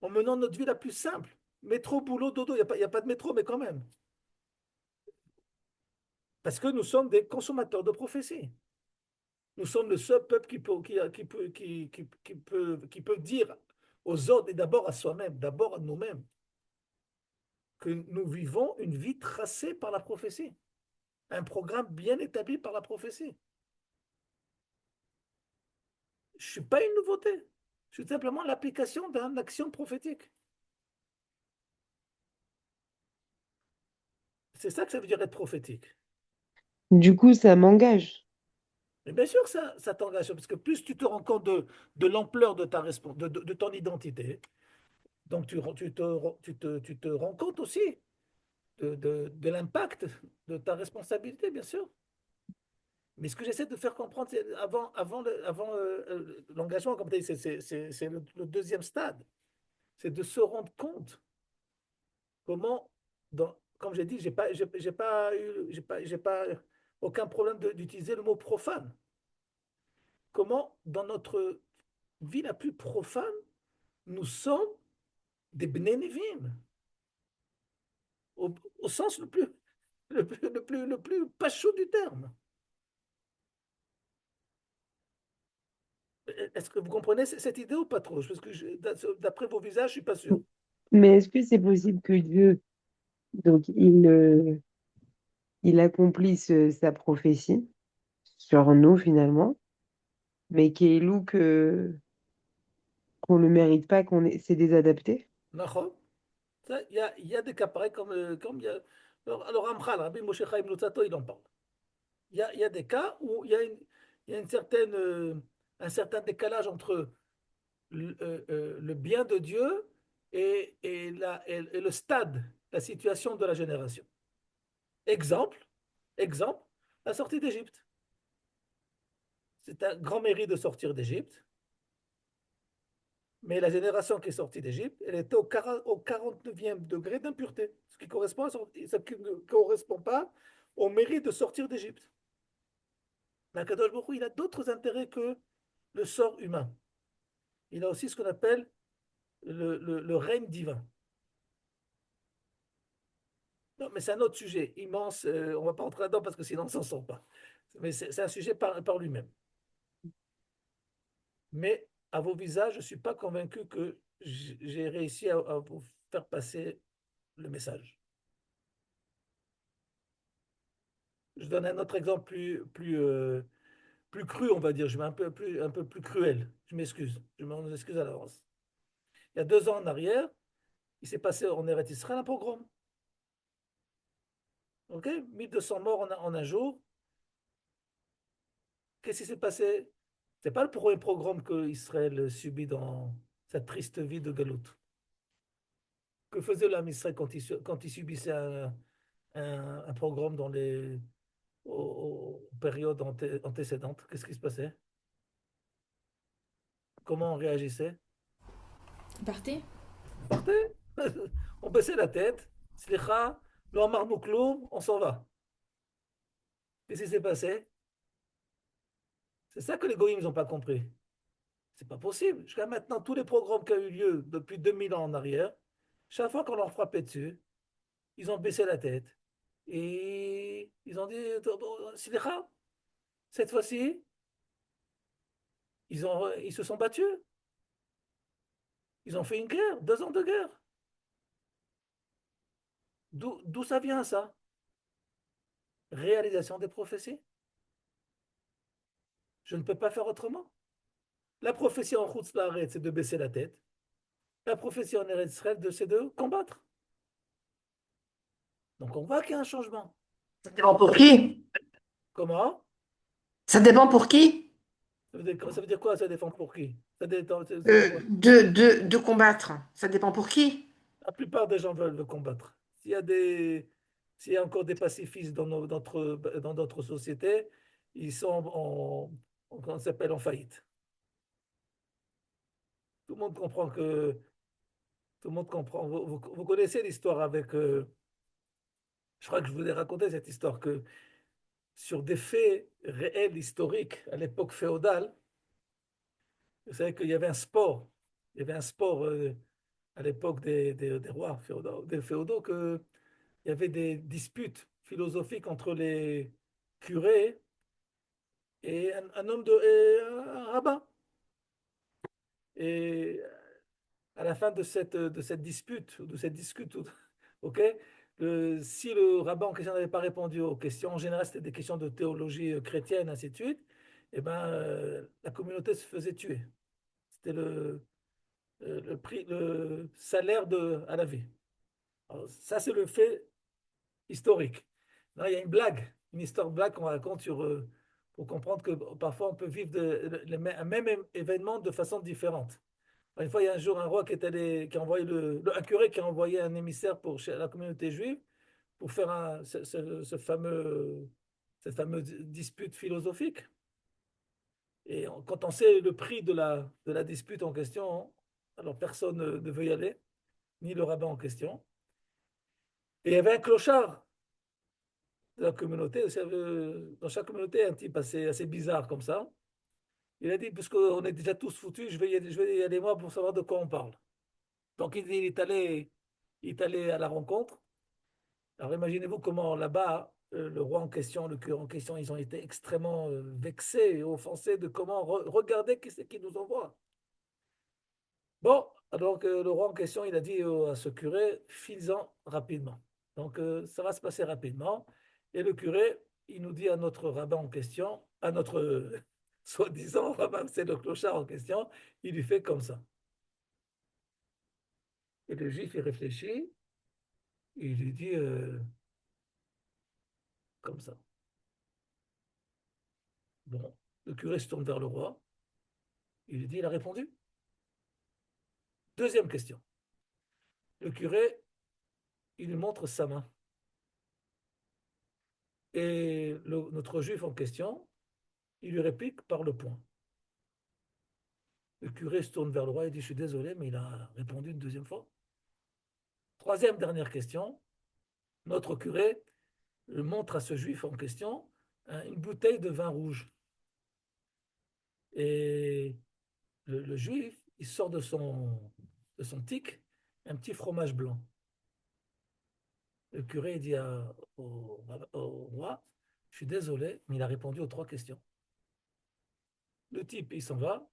Speaker 1: en menant notre vie la plus simple. Métro, boulot, dodo, il n'y a pas de métro, mais quand même. Parce que nous sommes des consommateurs de prophéties. Nous sommes le seul peuple qui peut dire aux autres et d'abord à soi-même, d'abord à nous-mêmes, que nous vivons une vie tracée par la prophétie, un programme bien établi par la prophétie. Je ne suis pas une nouveauté, je suis simplement l'application d'une action prophétique. C'est ça que ça veut dire être prophétique.
Speaker 4: Du coup, ça m'engage.
Speaker 1: Mais bien sûr, ça t'engage, parce que plus tu te rends compte de l'ampleur de de ton identité, donc tu te rends compte aussi de l'impact de ta responsabilité, bien sûr. Mais ce que j'essaie de faire comprendre, c'est avant l'engagement, comme tu as dit, c'est le deuxième stade. C'est de se rendre compte comment, comme j'ai dit, j'ai pas aucun problème d'utiliser le mot profane. Comment, dans notre vie la plus profane, nous sommes des Bnei Nevim, au sens le plus pachou du terme. Est-ce que vous comprenez cette idée ou pas trop? Parce que d'après vos visages, je suis pas sûr.
Speaker 4: Mais est-ce que c'est possible que Dieu, donc, il accomplisse sa prophétie sur nous finalement, mais qu'on ne mérite pas, c'est désadapté?
Speaker 1: D'accord. Il y a des cas pareils comme il y a. Alors Ramchal, Rabbi Moshe Chaim Luzzatto, il en parle. Il y a des cas où il y a un certain décalage entre le bien de Dieu et le stade, la situation de la génération. Exemple, exemple, la sortie d'Égypte. C'est un grand mérite de sortir d'Égypte, mais la génération qui est sortie d'Égypte, elle était au 49e degré d'impureté, ce qui ne correspond pas au mérite de sortir d'Égypte. Mais Kadosh Baruch Hu, il a d'autres intérêts que le sort humain. Il a aussi ce qu'on appelle le règne divin. Non, mais c'est un autre sujet immense. On ne va pas entrer là-dedans parce que sinon on ne s'en sort pas. Mais c'est un sujet par lui-même. Mais à vos visages, je ne suis pas convaincu que j'ai réussi à vous faire passer le message. Je donne un autre exemple plus cru, on va dire. Je vais un peu plus cruel. Je m'excuse. Je m'en excuse à l'avance. Il y a 2 ans en arrière, il s'est passé en Eretz Israël un pogrom. OK? 1200 morts en un jour. Qu'est-ce qui s'est passé? C'est pas le premier pogrom que Israël subit dans sa triste vie de galoute. Que faisait l'âme Israël quand il subissait un pogrom aux périodes antécédentes? Qu'est-ce qui se passait? Comment on réagissait?
Speaker 5: Partez.
Speaker 1: Partez. On baissait la tête. Slicha, lo amarnu kloum, on s'en va. Qu'est-ce qui s'est passé? C'est ça que les goïms n'ont pas compris. C'est pas possible. Jusqu'à maintenant, tous les programmes qui ont eu lieu depuis 2000 ans en arrière, chaque fois qu'on leur frappait dessus, ils ont baissé la tête. Et ils ont dit, Slicha, cette fois-ci, ils se sont battus. Ils ont fait une guerre, 2 ans de guerre. D'où ça vient ça? Réalisation des prophéties. Je ne peux pas faire autrement. La prophétie en Chutz La'aretz, c'est de baisser la tête. La prophétie en Eretz Israël, c'est de combattre. Donc on voit qu'il y a un changement.
Speaker 6: Ça dépend pour qui?
Speaker 1: Comment?
Speaker 6: Ça dépend pour qui?
Speaker 1: Ça veut dire quoi, ça défend pour qui? Ça veut dire quoi?
Speaker 6: De combattre. Ça dépend pour qui?
Speaker 1: La plupart des gens veulent le combattre. S'il y a encore des pacifistes dans notre société, ils sont on s'appelle en faillite. Tout le monde comprend que, tout le monde comprend. Vous connaissez l'histoire avec, je crois que je vous ai raconté cette histoire que sur des faits réels historiques à l'époque féodale, vous savez qu'il y avait un sport, il y avait un sport à l'époque des rois féodaux, des féodaux que il y avait des disputes philosophiques entre les curés et un homme et un rabbin. Et à la fin de cette dispute, de cette discute, ok, si le rabbin en question n'avait pas répondu aux questions, en général c'était des questions de théologie chrétienne, ainsi de suite, et ben, la communauté se faisait tuer. C'était le prix, le salaire à la vie. Alors, ça, c'est le fait historique. Là, il y a une blague, une histoire blague qu'on raconte pour comprendre que parfois on peut vivre un même événement de façon différente. Une fois, il y a un jour un roi qui a envoyé un curé qui a envoyé un émissaire pour chez la communauté juive pour faire cette fameuse dispute philosophique. Et quand on sait le prix de la dispute en question, alors personne ne veut y aller, ni le rabbin en question. Et il y avait un clochard de la communauté. Dans chaque communauté, un type assez bizarre comme ça. Il a dit, puisqu'on est déjà tous foutus, je vais y aller moi pour savoir de quoi on parle. Donc il est allé à la rencontre. Alors imaginez-vous comment là-bas, le roi en question, le curé en question, ils ont été extrêmement vexés et offensés de comment regarder qui c'est qui nous envoie. Bon, alors que le roi en question, il a dit à ce curé, file-en rapidement. Donc ça va se passer rapidement. Et le curé, il nous dit à notre rabbin en question, à notre soi-disant rabbin, c'est le clochard en question, il lui fait comme ça. Et le juif, il réfléchit, il lui dit comme ça. Bon, le curé se tourne vers le roi, il lui dit, il a répondu. Deuxième question. Le curé, il lui montre sa main. Et notre juif en question, il lui réplique par le poing. Le curé se tourne vers le roi et dit, je suis désolé, mais il a répondu une deuxième fois. Troisième, dernière question. Notre curé montre à ce juif en question une bouteille de vin rouge. Et le juif, il sort de son tic un petit fromage blanc. Le curé dit au roi, je suis désolé, mais il a répondu aux 3 questions. Le type, il s'en va,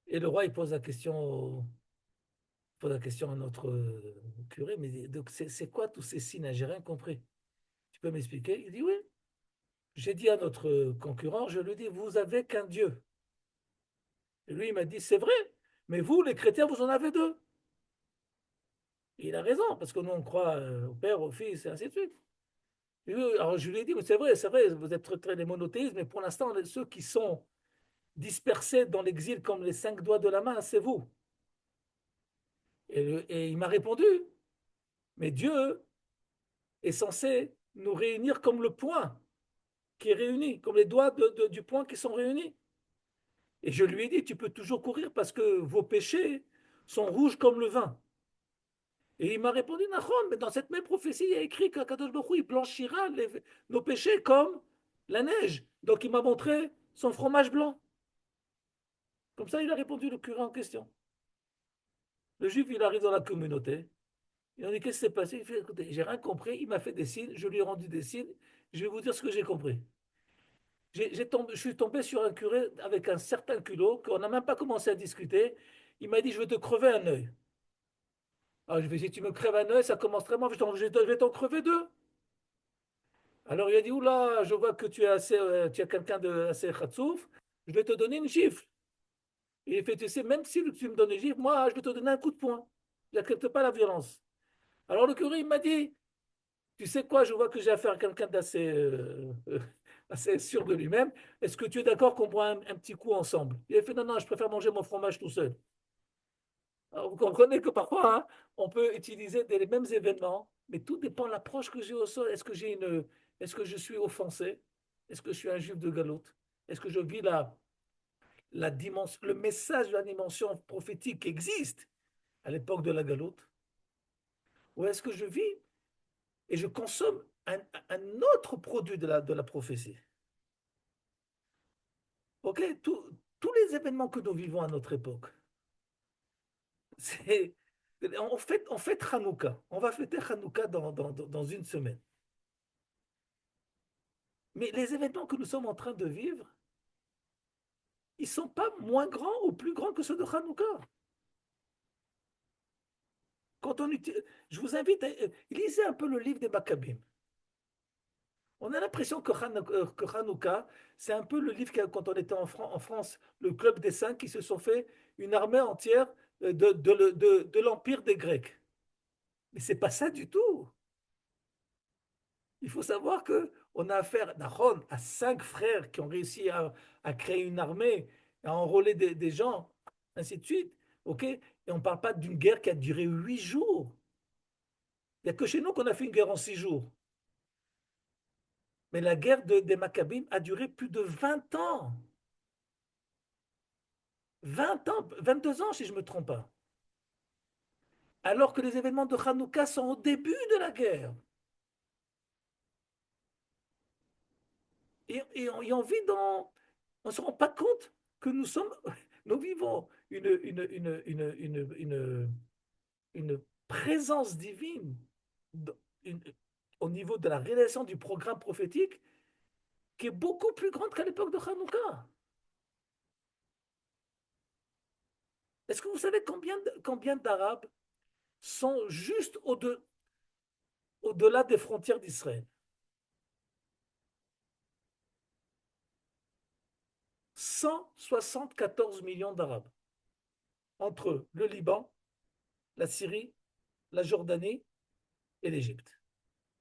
Speaker 1: et le roi, il pose la question à notre curé, mais donc c'est quoi tous ces signes? J'ai rien compris. Tu peux m'expliquer? Il dit oui. J'ai dit à notre concurrent, je lui dis, vous avez qu'un Dieu. Et lui, il m'a dit, c'est vrai, mais vous, les chrétiens, vous en avez 2. Et il a raison, parce que nous, on croit au Père, au Fils, et ainsi de suite. Alors je lui ai dit, mais c'est vrai, vous êtes très les monothéistes, mais pour l'instant, ceux qui sont dispersés dans l'exil comme les 5 doigts de la main, c'est vous. Et il m'a répondu, mais Dieu est censé nous réunir comme le poing qui est réuni, comme les doigts du poing qui sont réunis. Et je lui ai dit, tu peux toujours courir parce que vos péchés sont rouges comme le vin. Et il m'a répondu, Nahon, mais dans cette même prophétie, il y a écrit qu'Akadosh Baruch Hu, il blanchira nos péchés comme la neige. Donc il m'a montré son fromage blanc. Comme ça, il a répondu le curé en question. Le juif, il arrive dans la communauté. Il a dit, qu'est-ce qui s'est passé? Il fait, écoutez, j'ai rien compris. Il m'a fait des signes, je lui ai rendu des signes. Je vais vous dire ce que j'ai compris. Je suis tombé sur un curé avec un certain culot, qu'on n'a même pas commencé à discuter. Il m'a dit, je vais te crever un œil. Alors je vais dire, si tu me crèves un œil, ça commence très mal, je vais t'en crever deux. Alors il a dit, oula, je vois que tu es quelqu'un de assez khatsouf, je vais te donner une gifle. Et il fait, tu sais, même si tu me donnes une gifle, moi, je vais te donner un coup de poing. Je n'accepte pas la violence. Alors le curé, il m'a dit, tu sais quoi, je vois que j'ai affaire à quelqu'un d'assez assez sûr de lui-même. Est-ce que tu es d'accord qu'on boit un petit coup ensemble? Il a fait, non, non, je préfère manger mon fromage tout seul. Alors, vous comprenez que parfois, hein, on peut utiliser les mêmes événements, mais tout dépend de l'approche que j'ai au sol. Est-ce que je suis offensé? Est-ce que je suis un juif de galoute? Est-ce que je vis la dimension, le message de la dimension prophétique qui existe à l'époque de la galoute? Ou est-ce que je vis et je consomme un autre produit de la prophétie? Ok, tous les événements que nous vivons à notre époque, c'est, on fête Hanouka. On va fêter Hanouka dans une semaine. Mais les événements que nous sommes en train de vivre, ils ne sont pas moins grands ou plus grands que ceux de Hanouka. Je vous invite à lisez un peu le livre des Maccabim. On a l'impression que Hanouka, c'est un peu le livre quand on était en France, le club des cinq qui se sont fait une armée entière de l'Empire des Grecs. Mais c'est pas ça du tout. Il faut savoir que on a affaire Nahon, à cinq frères qui ont réussi à créer une armée, à enrôler des gens, ainsi de suite. Ok? Et on ne parle pas d'une guerre qui a duré 8 jours. Il n'y a que chez nous qu'on a fait une guerre en 6 jours. Mais la guerre des Maccabim a duré plus de 20 ans. 20 ans, 22 ans si je ne me trompe pas. Alors que les événements de Hanouka sont au début de la guerre. Et on vit on ne se rend pas compte que nous vivons une présence divine une- au niveau de la réalisation du programme prophétique qui est beaucoup plus grande qu'à l'époque de Hanouka. Est-ce que vous savez combien d'Arabes sont juste au-delà des frontières d'Israël? 174 millions d'Arabes entre le Liban, la Syrie, la Jordanie et l'Égypte.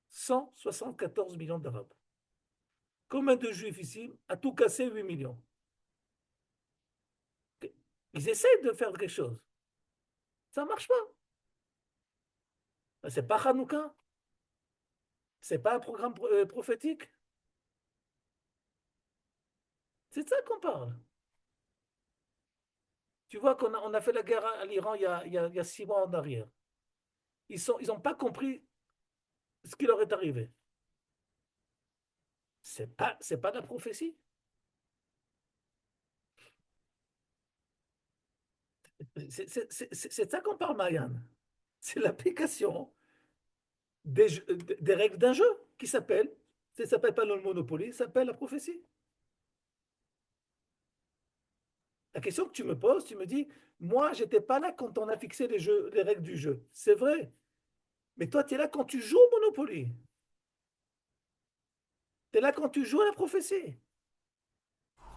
Speaker 1: 174 millions d'Arabes. Combien de Juifs ici? À tout casser, 8 millions. Ils essayent de faire quelque chose. Ça ne marche pas. C'est pas Hanouka. C'est pas un programme prophétique. C'est de ça qu'on parle. Tu vois on a fait la guerre à l'Iran il y a 6 mois en arrière. Ils n'ont pas compris ce qui leur est arrivé. C'est pas de la prophétie. C'est de ça qu'on parle, Marianne. C'est l'application des règles d'un jeu qui ça s'appelle pas le Monopoly, ça s'appelle la prophétie. La question que tu me poses, tu me dis, moi, j'étais pas là quand on a fixé les règles du jeu. C'est vrai. Mais toi, tu es là quand tu joues au Monopoly. Tu es là quand tu joues à la prophétie.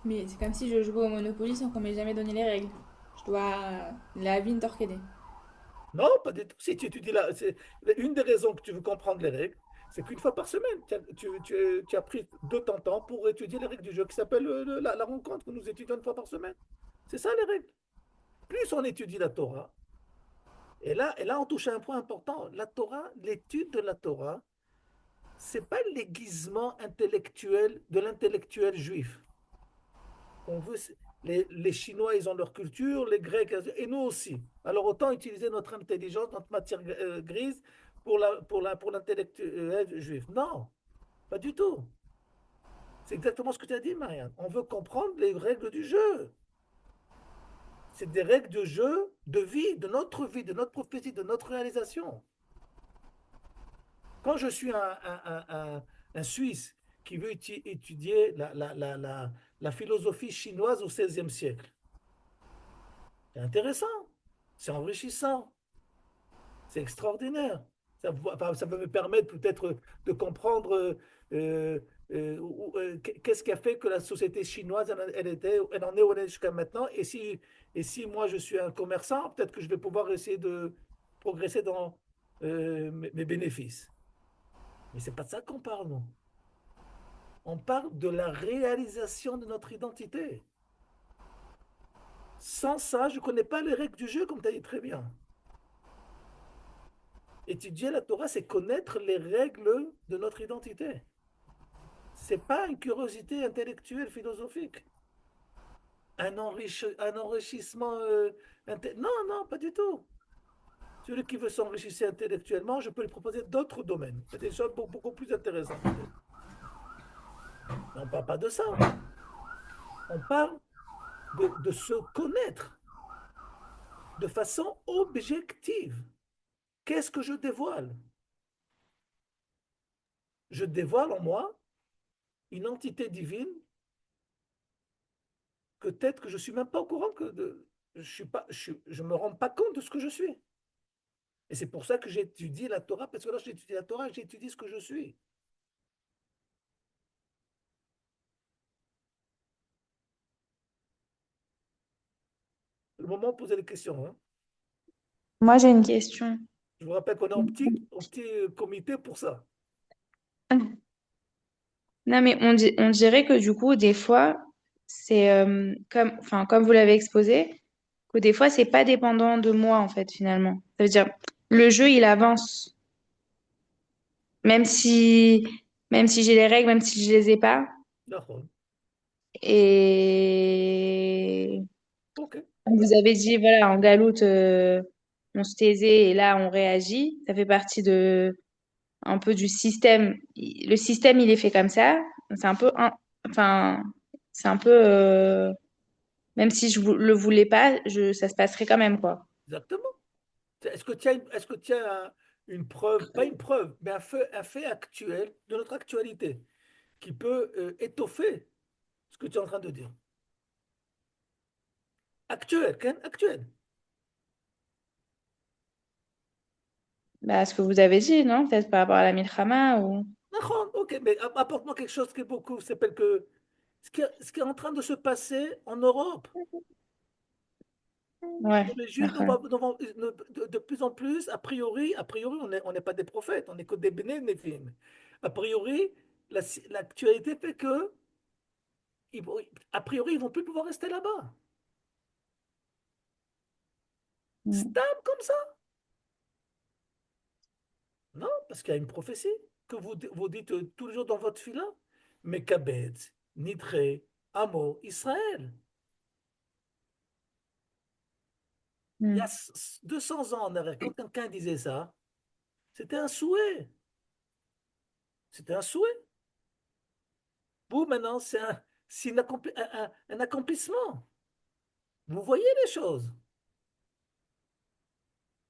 Speaker 5: Mais c'est comme si je jouais au Monopoly sans qu'on m'ait jamais donné les règles. Je dois la vie torqueder.
Speaker 1: Non, pas du tout. Si tu étudies c'est une des raisons que tu veux comprendre les règles, c'est qu'une fois par semaine, tu as pris de ton temps pour étudier les règles du jeu qui s'appelle la rencontre que nous étudions une fois par semaine. C'est ça les règles. Plus on étudie la Torah, et là on touche à un point important. La Torah, l'étude de la Torah, c'est pas l'aiguisement intellectuel de l'intellectuel juif. On veut, les Chinois, ils ont leur culture, les Grecs, et nous aussi. Alors autant utiliser notre intelligence, notre matière grise pour l'intellectuel juif. Non, pas du tout. C'est exactement ce que tu as dit, Marianne. On veut comprendre les règles du jeu. C'est des règles de jeu, de vie, de notre prophétie, de notre réalisation. Quand je suis un Suisse qui veut étudier la philosophie chinoise au XVIe siècle, c'est intéressant, c'est enrichissant, c'est extraordinaire. Ça va me permettre peut-être de comprendre qu'est-ce qui a fait que la société chinoise, elle en est où elle est jusqu'à maintenant. Et si moi je suis un commerçant, peut-être que je vais pouvoir essayer de progresser dans mes bénéfices. Mais c'est pas de ça qu'on parle, non. On parle de la réalisation de notre identité. Sans ça, je ne connais pas les règles du jeu, comme tu as dit très bien. Étudier la Torah, c'est connaître les règles de notre identité. Ce n'est pas une curiosité intellectuelle, philosophique. Un enrichissement. Non, non, pas du tout. Celui qui veut s'enrichir intellectuellement, je peux lui proposer d'autres domaines. C'est des choses beaucoup plus intéressantes, peut-être. Mais on ne parle pas de ça. On parle de se connaître de façon objective. Qu'est-ce que je dévoile? Je dévoile en moi une entité divine que peut-être que je ne suis même pas au courant je me rends pas compte de ce que je suis. Et c'est pour ça que j'étudie la Torah, parce que là, j'étudie la Torah, j'étudie ce que je suis. Le moment de poser les questions. Hein.
Speaker 7: Moi, j'ai une question.
Speaker 1: Je vous rappelle qu'on est en petit comité pour ça.
Speaker 7: Non, mais on dirait que du coup, des fois, c'est comme vous l'avez exposé, que des fois, c'est pas dépendant de moi, en fait, finalement. Ça veut dire, le jeu, il avance. Même si, même si j'ai les règles, même si je les ai pas.
Speaker 1: D'accord.
Speaker 7: Et
Speaker 1: Ok.
Speaker 7: comme vous avez dit, voilà, en galoute, on se taisait et là, on réagit. Ça fait partie un peu du système. Le système, il est fait comme ça. C'est un peu, enfin, c'est un peu, même si le voulais pas, ça se passerait quand même, quoi.
Speaker 1: Exactement. Est-ce que tu as une preuve, pas une preuve, mais un fait actuel de notre actualité qui peut étoffer ce que tu es en train de dire? Actuel, Ken, actuel.
Speaker 7: Bah, ce que vous avez dit, non? Peut-être par rapport à la milchama ou...
Speaker 1: D'accord, ok, mais apporte-moi quelque chose qui est beaucoup, s'appelle que ce qui est en train de se passer en Europe.
Speaker 7: Ouais,
Speaker 1: Les Juifs
Speaker 7: d'accord.
Speaker 1: de plus en plus, a priori, on n'est pas des prophètes, on n'est que des béné Néphim. A priori, l'actualité fait que, a priori, ils vont plus pouvoir rester là-bas.
Speaker 7: Mm.
Speaker 1: Stable comme ça. Non, parce qu'il y a une prophétie que vous dites tous les jours dans votre fila. Mekabetz, Nitre, Amo, Israël. Il y a
Speaker 7: Mm.
Speaker 1: 200 ans en arrière, quand quelqu'un disait ça, c'était un souhait. C'était un souhait. Vous, maintenant, c'est un accomplissement. Vous voyez les choses.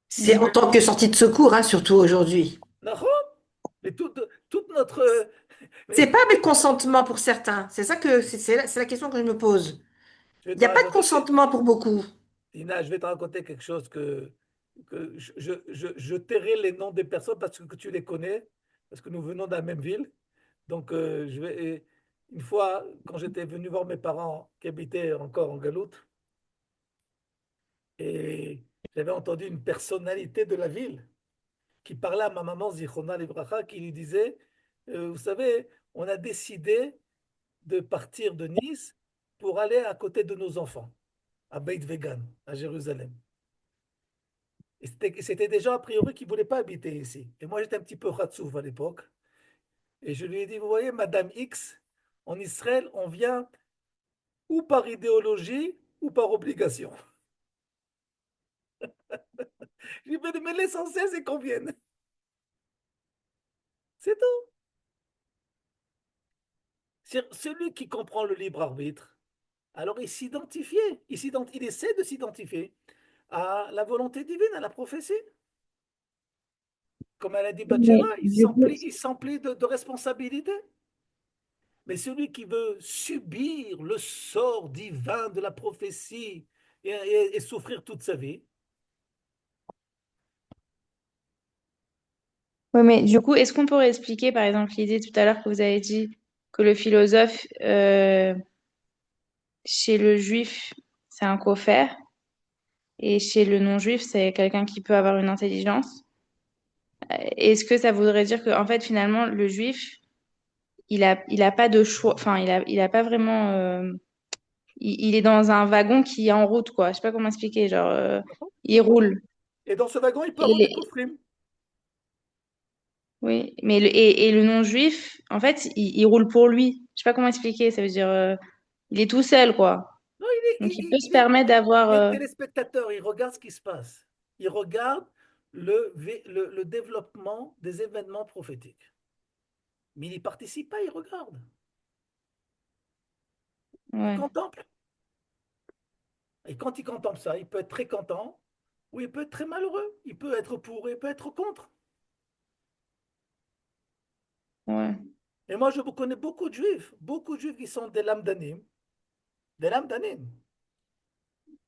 Speaker 6: C'est en tant que sortie de secours, hein, surtout aujourd'hui.
Speaker 1: D'accord. Mais toute notre.
Speaker 6: C'est
Speaker 1: Mais
Speaker 6: pas avec consentement pour certains. C'est ça que c'est la question que je me pose.
Speaker 1: je vais
Speaker 6: Il
Speaker 1: te
Speaker 6: n'y a pas de
Speaker 1: raconter,
Speaker 6: consentement pour beaucoup.
Speaker 1: Tina, je vais te raconter quelque chose que je tairai les noms des personnes parce que tu les connais, parce que nous venons de la même ville. Donc, une fois, quand j'étais venu voir mes parents qui habitaient encore en Galoute, et j'avais entendu une personnalité de la ville qui parlait à ma maman Zichona Libracha, qui lui disait, vous savez, on a décidé de partir de Nice pour aller à côté de nos enfants, à Beit Vegan, à Jérusalem. Et c'était des gens, a priori, qui ne voulaient pas habiter ici. Et moi, j'étais un petit peu ratsouf à l'époque. Et je lui ai dit, vous voyez, Madame X, en Israël, on vient ou par idéologie ou par obligation. Je dis, mais l'essentiel, c'est qu'on vienne. C'est tout. Celui qui comprend le libre arbitre, alors il essaie de s'identifier à la volonté divine, à la prophétie. Comme elle a dit Bathsheba,
Speaker 7: Mais du coup,
Speaker 1: il s'emplit de responsabilités. Mais celui qui veut subir le sort divin de la prophétie et souffrir toute sa vie,
Speaker 7: ouais, mais du coup, est-ce qu'on pourrait expliquer, par exemple, l'idée tout à l'heure que vous avez dit que le philosophe, chez le juif, c'est un coffère, et chez le non-juif, c'est quelqu'un qui peut avoir une intelligence. Est-ce que ça voudrait dire que, en fait, finalement, le juif, il a pas de choix, enfin, il a pas vraiment, il est dans un wagon qui est en route, quoi. Je sais pas comment expliquer, genre, il roule.
Speaker 1: et dans ce wagon, il peut
Speaker 7: Et
Speaker 1: avoir des
Speaker 7: les-
Speaker 1: kofrim.
Speaker 7: Oui, mais et le non-juif, en fait, il roule pour lui. Je sais pas comment expliquer, ça veut dire, il est tout seul, quoi.
Speaker 1: Non,
Speaker 7: Donc, il peut se permettre d'avoir,
Speaker 1: il est téléspectateur, il regarde ce qui se passe. Il regarde le développement des événements prophétiques. Mais il n'y participe pas, il regarde. Il
Speaker 7: ouais,
Speaker 1: contemple. Et quand il contemple ça, il peut être très content ou il peut être très malheureux. Il peut être pour et il peut être contre.
Speaker 7: ouais,
Speaker 1: Et moi, je connais beaucoup de juifs qui sont des lames d'anim,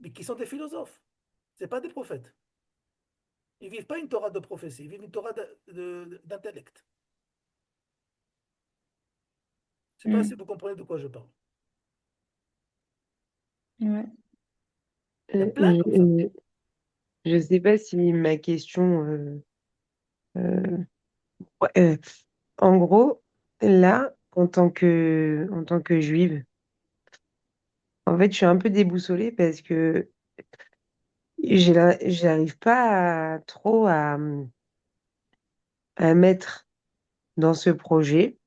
Speaker 1: mais qui sont des philosophes. Ce pas des prophètes. Ils ne vivent pas une Torah de prophétie, ils vivent une Torah d'intellect. Je ne sais pas si
Speaker 7: mm,
Speaker 1: vous comprenez de quoi je parle.
Speaker 7: ouais.
Speaker 1: Il y a plein comme ça.
Speaker 4: Je sais pas si ma question. Euh, ouais, en gros, là, en tant que juive, en fait, je suis un peu déboussolée parce que j'arrive pas trop à mettre dans ce projet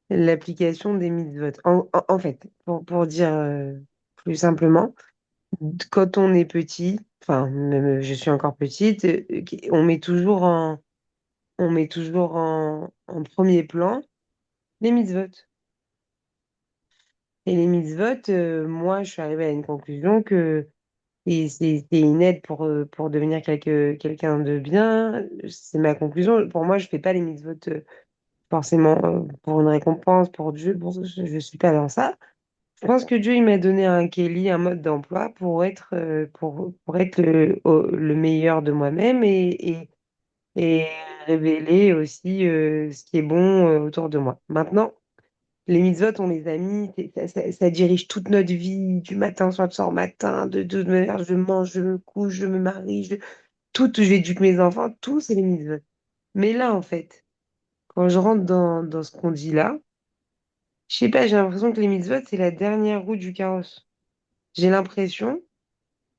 Speaker 4: l'application des mitzvot. En fait, pour dire plus simplement, quand on est petit, enfin, même je suis encore petite, on met toujours en premier plan les mitzvot. Et les mitzvot, moi, je suis arrivée à une conclusion que et c'est une aide pour devenir quelqu'un de bien. C'est ma conclusion. Pour moi, je fais pas les mitzvot forcément pour une récompense, pour Dieu. Je suis pas dans ça. Je pense que Dieu, il m'a donné un Kéli, un mode d'emploi pour être le meilleur de moi-même et révéler aussi ce qui est bon autour de moi. Maintenant, les mitzvot, on les a mis, ça dirige toute notre vie, du matin au soir, au matin, de manière, je mange, je me couche, je me marie, j'éduque mes enfants, tout, c'est les mitzvot. Mais là, en fait, quand je rentre dans ce qu'on dit là, je sais pas, j'ai l'impression que les mitzvot, c'est la dernière roue du carrosse. J'ai l'impression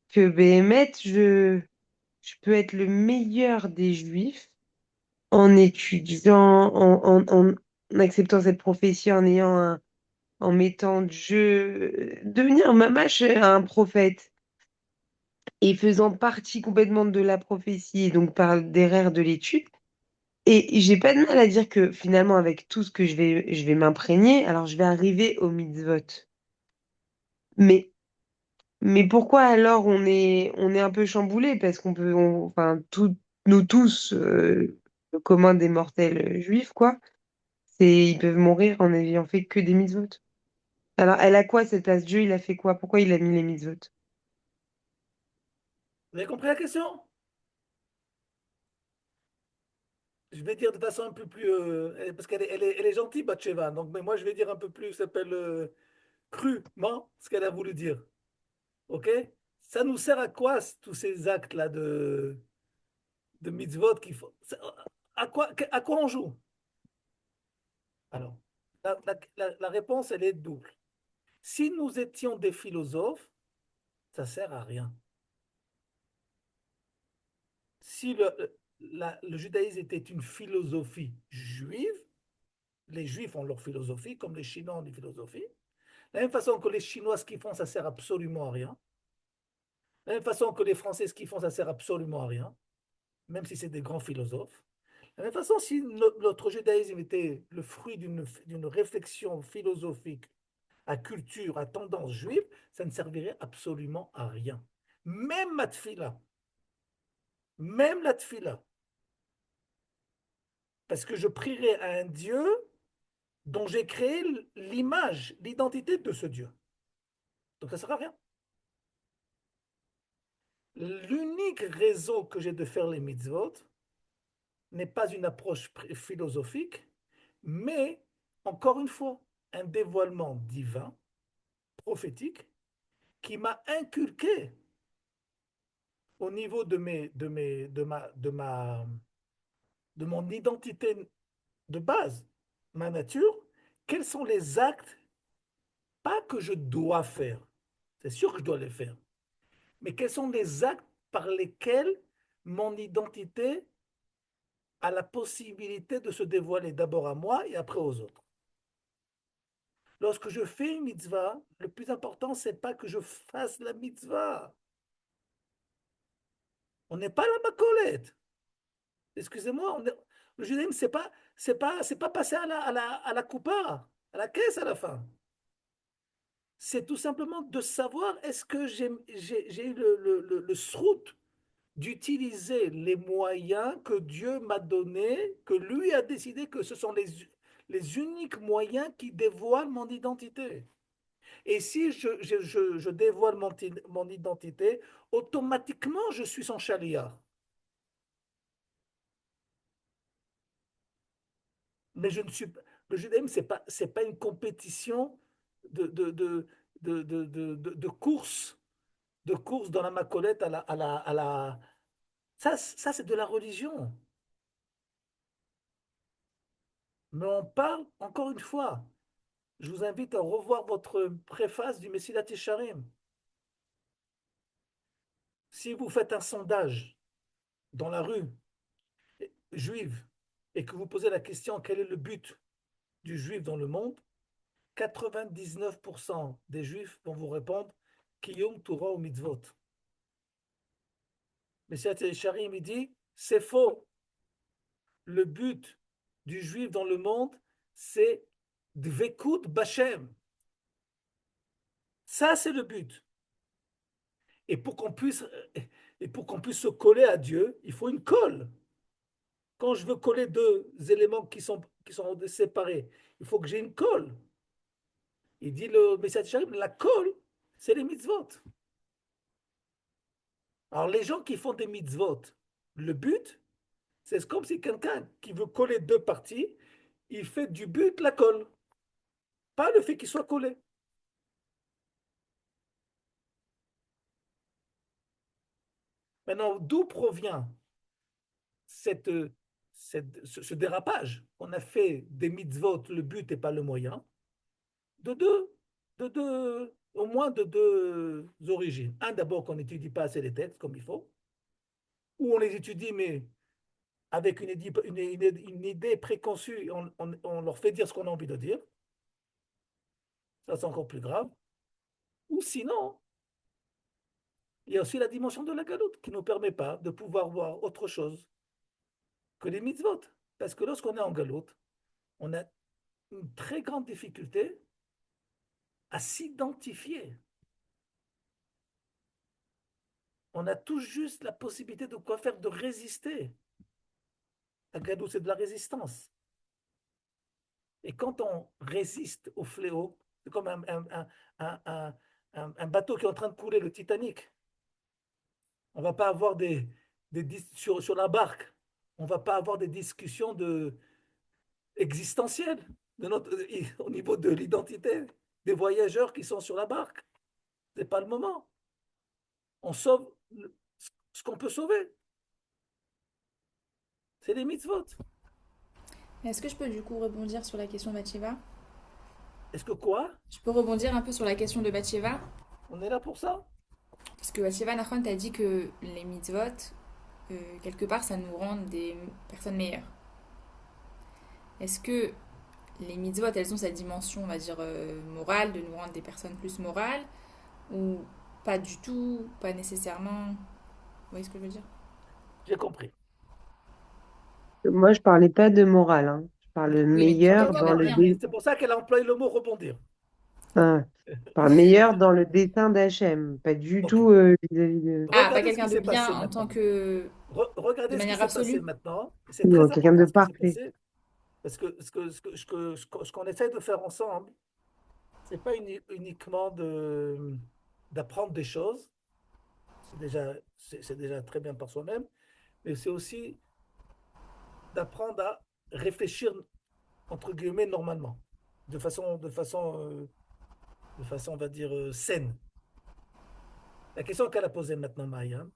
Speaker 4: que Béhémet, je peux être le meilleur des juifs en étudiant, en acceptant cette prophétie, en mettant Dieu, devenir mamache un prophète et faisant partie complètement de la prophétie, et donc par derrière de l'étude. Et j'ai pas de mal à dire que finalement, avec tout ce que je vais m'imprégner, alors je vais arriver au mitzvot. Mais, mais pourquoi alors on est un peu chamboulé? Parce enfin, nous tous, le commun des mortels juifs, quoi, ils peuvent mourir en n'ayant fait que des mitzvot. Alors, elle a quoi cette place? Dieu, il a fait quoi? Pourquoi il a mis les mitzvot?
Speaker 1: Vous avez compris la question? Je vais dire de façon un peu plus... parce elle est gentille, Bathsheba. Donc, mais moi, je vais dire un peu plus, ça s'appelle crûment ce qu'elle a voulu dire. OK? Ça nous sert à quoi, tous ces actes-là de mitzvot qu'il faut... à quoi on joue? Alors, la réponse, elle est double. Si nous étions des philosophes, ça sert à rien. Si le judaïsme était une philosophie juive, les juifs ont leur philosophie, comme les Chinois ont des philosophies, la même façon que les Chinois, ce qu'ils font, ça sert absolument à rien. De la même façon que les Français, ce qu'ils font, ça sert absolument à rien, même si c'est des grands philosophes. De la même façon, si notre judaïsme était le fruit d'une réflexion philosophique à culture, à tendance juive, ça ne servirait absolument à rien. Même ma tfila, même la tfila, parce que je prierai à un Dieu dont j'ai créé l'image, l'identité de ce Dieu. Donc ça ne sert à rien. L'unique raison que j'ai de faire les mitzvot n'est pas une approche philosophique, mais, encore une fois, un dévoilement divin, prophétique, qui m'a inculqué au niveau de mon identité de base, ma nature, quels sont les actes, pas que je dois faire, c'est sûr que je dois les faire, mais quels sont les actes par lesquels mon identité a la possibilité de se dévoiler d'abord à moi et après aux autres. Lorsque je fais une mitzvah, le plus important, c'est pas que je fasse la mitzvah. On n'est pas à la macolette. Excusez-moi, le judaïsme, c'est pas passer à la coupa, à la caisse à la fin. C'est tout simplement de savoir est-ce que j'ai eu le srout d'utiliser les moyens que Dieu m'a donnés, que lui a décidé que ce sont les uniques moyens qui dévoilent mon identité. Et si je dévoile mon identité, automatiquement, je suis son chaliard. Mais je ne suis pas. Le judaïsme, c'est pas une compétition de, de, de, de course, de course dans la macolette Ça, c'est de la religion. Mais on parle, encore une fois, je vous invite à revoir votre préface du Messilat Yesharim. Si vous faites un sondage dans la rue juive et que vous posez la question quel est le but du juif dans le monde, 99% des juifs vont vous répondre Kiyom Torah ou Mitzvot. Messilat Yesharim, il dit c'est faux. Le but du juif dans le monde, c'est Dvekut Bachem. Ça, c'est le but. Et pour qu'on puisse, et pour qu'on puisse se coller à Dieu, il faut une colle. Quand je veux coller deux éléments qui sont séparés, il faut que j'ai une colle. Il dit le message Sharif, la colle, c'est les mitzvot. Alors les gens qui font des mitzvot, le but, c'est comme si quelqu'un qui veut coller deux parties, il fait du but la colle, pas le fait qu'il soit collé. Maintenant, d'où provient cette, ce dérapage? On a fait des mitzvot, le but n'est pas le moyen, de deux, au moins de deux origines. Un, d'abord, qu'on n'étudie pas assez les textes comme il faut, ou on les étudie, mais avec une idée préconçue, on leur fait dire ce qu'on a envie de dire. Ça, c'est encore plus grave. Ou sinon, il y a aussi la dimension de la galoute qui ne nous permet pas de pouvoir voir autre chose que les mitzvot. Parce que lorsqu'on est en galoute, on a une très grande difficulté à s'identifier. On a tout juste la possibilité de quoi faire, de résister. La galoute, c'est de la résistance. Et quand on résiste au fléau, c'est comme un bateau qui est en train de couler, le Titanic. On ne va pas avoir sur la barque, on ne va pas avoir des discussions existentielles au niveau de l'identité des voyageurs qui sont sur la barque. Ce n'est pas le moment. On sauve ce qu'on peut sauver. C'est les mitzvot.
Speaker 5: Est-ce que je peux du coup rebondir sur la question de Bathsheba?
Speaker 1: Est-ce que quoi?
Speaker 5: Je peux rebondir un peu sur la question de Bathsheba?
Speaker 1: On est là pour ça?
Speaker 5: Parce que Bathsheba Nachon t'a dit que les mitzvot, quelque part, ça nous rend des personnes meilleures. Est-ce que les mitzvot, elles ont cette dimension, on va dire, morale, de nous rendre des personnes plus morales, ou pas du tout, pas nécessairement. Vous voyez ce que je veux dire?
Speaker 1: J'ai compris.
Speaker 4: Moi, je parlais pas de morale, hein. Je parle
Speaker 5: Oui, mais tout
Speaker 1: Ok,
Speaker 4: meilleur
Speaker 5: dépend
Speaker 4: dans
Speaker 5: d'être
Speaker 4: le
Speaker 5: bien.
Speaker 1: c'est pour ça qu'elle a employé le mot rebondir.
Speaker 4: ah, je parle meilleur dans le dessein d'Hachem, pas du
Speaker 1: Ok.
Speaker 4: tout vis-à-vis de
Speaker 5: Ah, pas
Speaker 1: Regardez ce qui
Speaker 5: quelqu'un de
Speaker 1: s'est
Speaker 5: bien
Speaker 1: passé
Speaker 5: en tant
Speaker 1: maintenant.
Speaker 5: que... de
Speaker 1: Regardez ce qui
Speaker 5: manière
Speaker 1: s'est passé
Speaker 5: absolue.
Speaker 1: maintenant. C'est
Speaker 4: non,
Speaker 1: très
Speaker 4: quelqu'un de
Speaker 1: important ce qui s'est
Speaker 4: parfait.
Speaker 1: passé. Parce que ce qu'on essaie de faire ensemble, c'est pas uniquement d'apprendre des choses, c'est déjà très bien par soi-même, mais c'est aussi d'apprendre à réfléchir, entre guillemets, normalement, de façon, de façon, de façon, on va dire, saine. La question qu'elle a posée maintenant, Maria,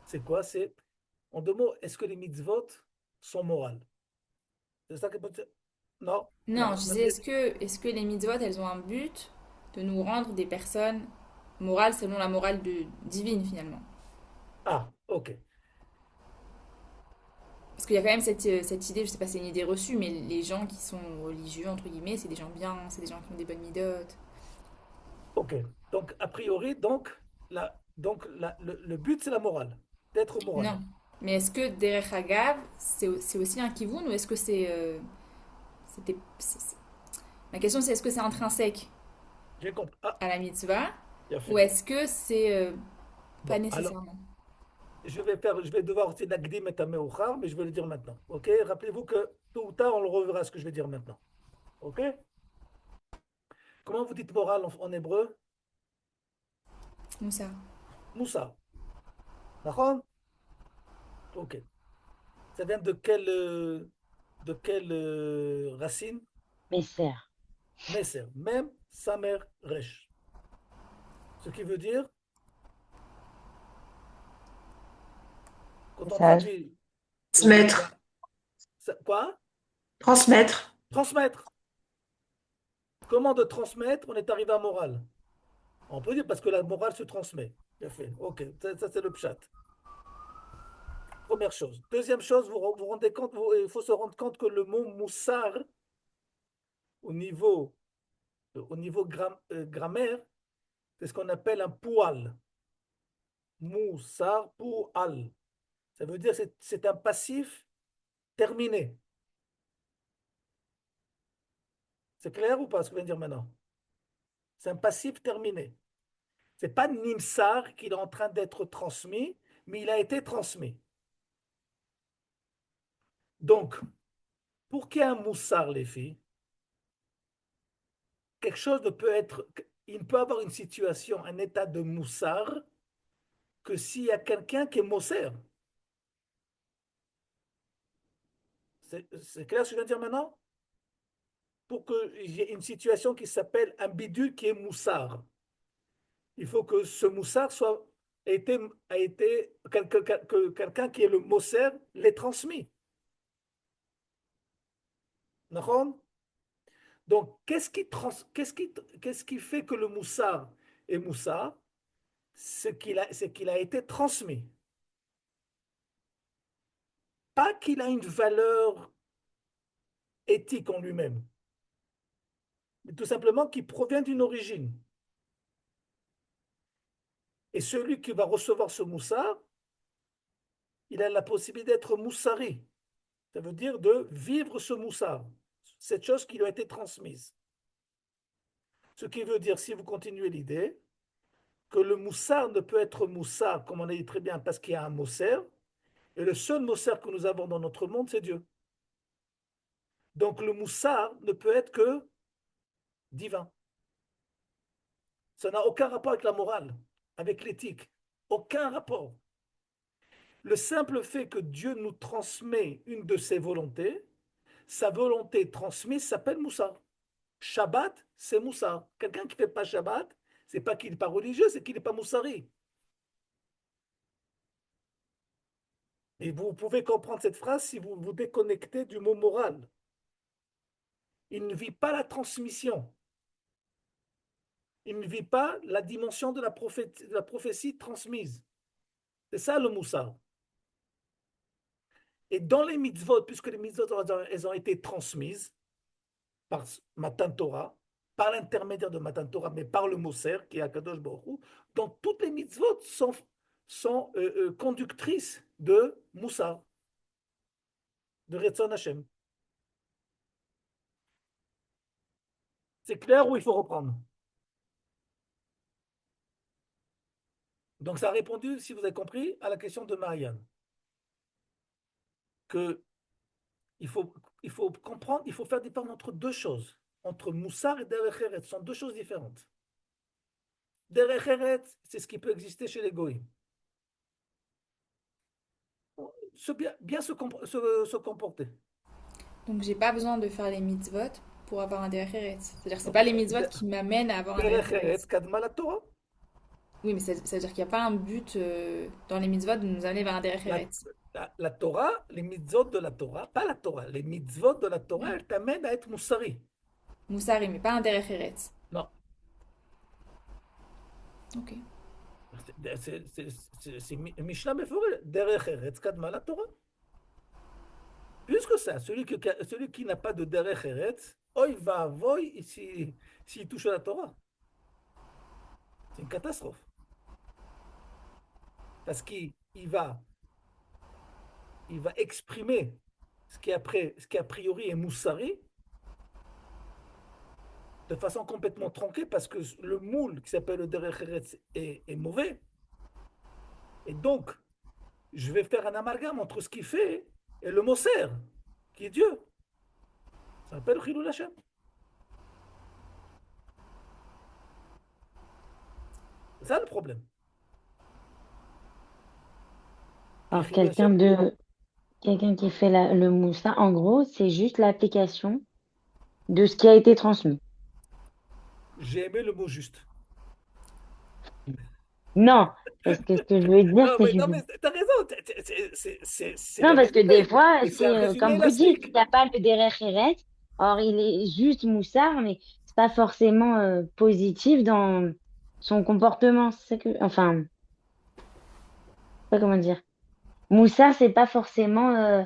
Speaker 1: c'est quoi? C'est, en deux mots, est-ce que les mitzvot sont morales? C'est ça qu'elle peut dire? Non,
Speaker 5: Non,
Speaker 1: non.
Speaker 5: je disais, est-ce que les mitzvot, elles ont un but de nous rendre des personnes morales selon la morale divine, finalement?
Speaker 1: Ah, ok.
Speaker 5: Parce qu'il y a quand même cette idée, je sais pas si c'est une idée reçue, mais les gens qui sont religieux, entre guillemets, c'est des gens bien, c'est des gens qui ont des bonnes midotes.
Speaker 1: Ok. Donc, a priori, le but, c'est la morale, d'être moral.
Speaker 5: Non. Mais est-ce que Derech Hagav, c'est aussi un kivun ou est-ce que Ma question c'est est-ce que c'est intrinsèque
Speaker 1: J'ai compris. Ah,
Speaker 5: à la mitzvah
Speaker 1: il a
Speaker 5: ou
Speaker 1: fait.
Speaker 5: est-ce que c'est pas
Speaker 1: Bon, alors,
Speaker 5: nécessairement?
Speaker 1: je vais devoir aussi nagdim et tameuchar, mais je vais le dire maintenant. Ok? Rappelez-vous que tôt ou tard, on le reverra ce que je vais dire maintenant. Ok? Comment vous dites morale en hébreu?
Speaker 5: Moussa.
Speaker 1: Moussa. D'accord? Ok. Ça vient de quelle racine?
Speaker 2: Mes sœurs.
Speaker 1: Messer. Même sa mère resh. Ce qui veut dire, quand on
Speaker 3: Message.
Speaker 1: traduit
Speaker 6: Transmettre.
Speaker 1: quoi?
Speaker 6: Transmettre.
Speaker 1: Transmettre. Comment de transmettre, on est arrivé à morale? On peut dire parce que la morale se transmet. Bien fait. Ok, ça, c'est le pshat. Première chose. Deuxième chose, vous rendez compte, il faut se rendre compte que le mot moussar, au niveau, grammaire, c'est ce qu'on appelle un poual. Moussar, poual. Ça veut dire que c'est un passif terminé. C'est clair ou pas ce que je viens de dire maintenant? C'est un passif terminé. C'est pas Nimsar qu'il est en train d'être transmis, mais il a été transmis. Donc, pour qu'il y ait un moussar, les filles, quelque chose ne peut être, il ne peut avoir une situation, un état de moussard, que s'il y a quelqu'un qui est mossère. C'est clair ce que je viens de dire maintenant? Pour qu'il y ait une situation qui s'appelle un bidule qui est moussard, il faut que ce moussard que quelqu'un qui est le mosser l'ait transmis. D'accord? Donc, qu'est-ce qui fait que le moussard est moussard? C'est qu'il a été transmis. Pas qu'il a une valeur éthique en lui-même, mais tout simplement qu'il provient d'une origine. Et celui qui va recevoir ce moussard, il a la possibilité d'être moussari. Ça veut dire de vivre ce moussard, cette chose qui lui a été transmise. Ce qui veut dire, si vous continuez l'idée, que le moussard ne peut être moussard, comme on a dit très bien, parce qu'il y a un mousser, et le seul mousser que nous avons dans notre monde, c'est Dieu. Donc le moussard ne peut être que divin. Ça n'a aucun rapport avec la morale, avec l'éthique. Aucun rapport. Le simple fait que Dieu nous transmet une de ses volontés, sa volonté transmise s'appelle Moussar. Shabbat, c'est Moussar. Quelqu'un qui ne fait pas Shabbat, c'est pas qu'il n'est pas religieux, c'est qu'il n'est pas Moussari. Et vous pouvez comprendre cette phrase si vous vous déconnectez du mot moral. Il ne vit pas la transmission. Il ne vit pas la dimension de la prophétie transmise. C'est ça le Moussar. Et dans les mitzvot, puisque les mitzvot elles ont été transmises, par Matan Torah, par l'intermédiaire de Matan Torah, mais par le Moser, qui est Akadosh Baruch Hu, donc toutes les mitzvot sont conductrices de Moussar, de Retzon Hashem. C'est clair où il faut reprendre? Donc ça a répondu, si vous avez compris, à la question de Marianne. Que il faut, il faut comprendre, il faut faire différence entre deux choses. Entre Moussar et Derech Eretz, ce sont deux choses différentes. Derech Eretz, c'est ce qui peut exister chez les goïms. Bien se comporter.
Speaker 5: Donc, j'ai pas besoin de faire les mitzvot pour avoir un derech eretz. C'est-à-dire que c'est
Speaker 1: Donc,
Speaker 5: pas les mitzvot qui m'amènent à avoir un derech
Speaker 1: Derech
Speaker 5: eretz.
Speaker 1: Eretz, Kadma la Torah.
Speaker 5: Oui, mais ça veut dire qu'il n'y a pas un but dans les mitzvot de nous amener vers un derech
Speaker 1: La,
Speaker 5: eretz.
Speaker 1: la Torah, les mitzvot de la Torah, pas la Torah, les mitzvot de la Torah, elles t'amènent à être moussari.
Speaker 5: Moussari, mais pas un derech eretz.
Speaker 1: Non,
Speaker 5: Ok.
Speaker 1: c'est Mishnah Meforeh, Derech Eretz, Kadma la Torah. Plus que ça, celui qui n'a pas de Derech Eretz, oy va avoy s'il touche à la Torah. C'est une catastrophe. Parce qu'il va, il va exprimer ce qui a priori est moussari de façon complètement tronquée parce que le moule qui s'appelle le Derech Eretz est mauvais. Et donc, je vais faire un amalgame entre ce qu'il fait et le Moser, qui est Dieu. Ça s'appelle Chilul Hashem. C'est ça le problème. Et
Speaker 2: Alors,
Speaker 1: Chilul Hashem,
Speaker 2: quelqu'un qui fait le moussa, en gros, c'est juste l'application de ce qui a été transmis.
Speaker 1: j'ai aimé le mot juste.
Speaker 2: Non, parce que ce que je veux dire, c'est
Speaker 1: Non,
Speaker 2: que
Speaker 1: mais t'as raison, c'est
Speaker 2: non,
Speaker 1: la
Speaker 2: parce que des
Speaker 1: réalité.
Speaker 2: fois,
Speaker 1: Et c'est un
Speaker 2: c'est
Speaker 1: résumé
Speaker 2: comme vous dites, il
Speaker 1: élastique.
Speaker 2: n'y a pas le derech eretz. Or, il est juste moussard, mais c'est pas forcément positif dans son comportement. C'est ça que, enfin, pas comment dire. Moussard, c'est pas forcément euh,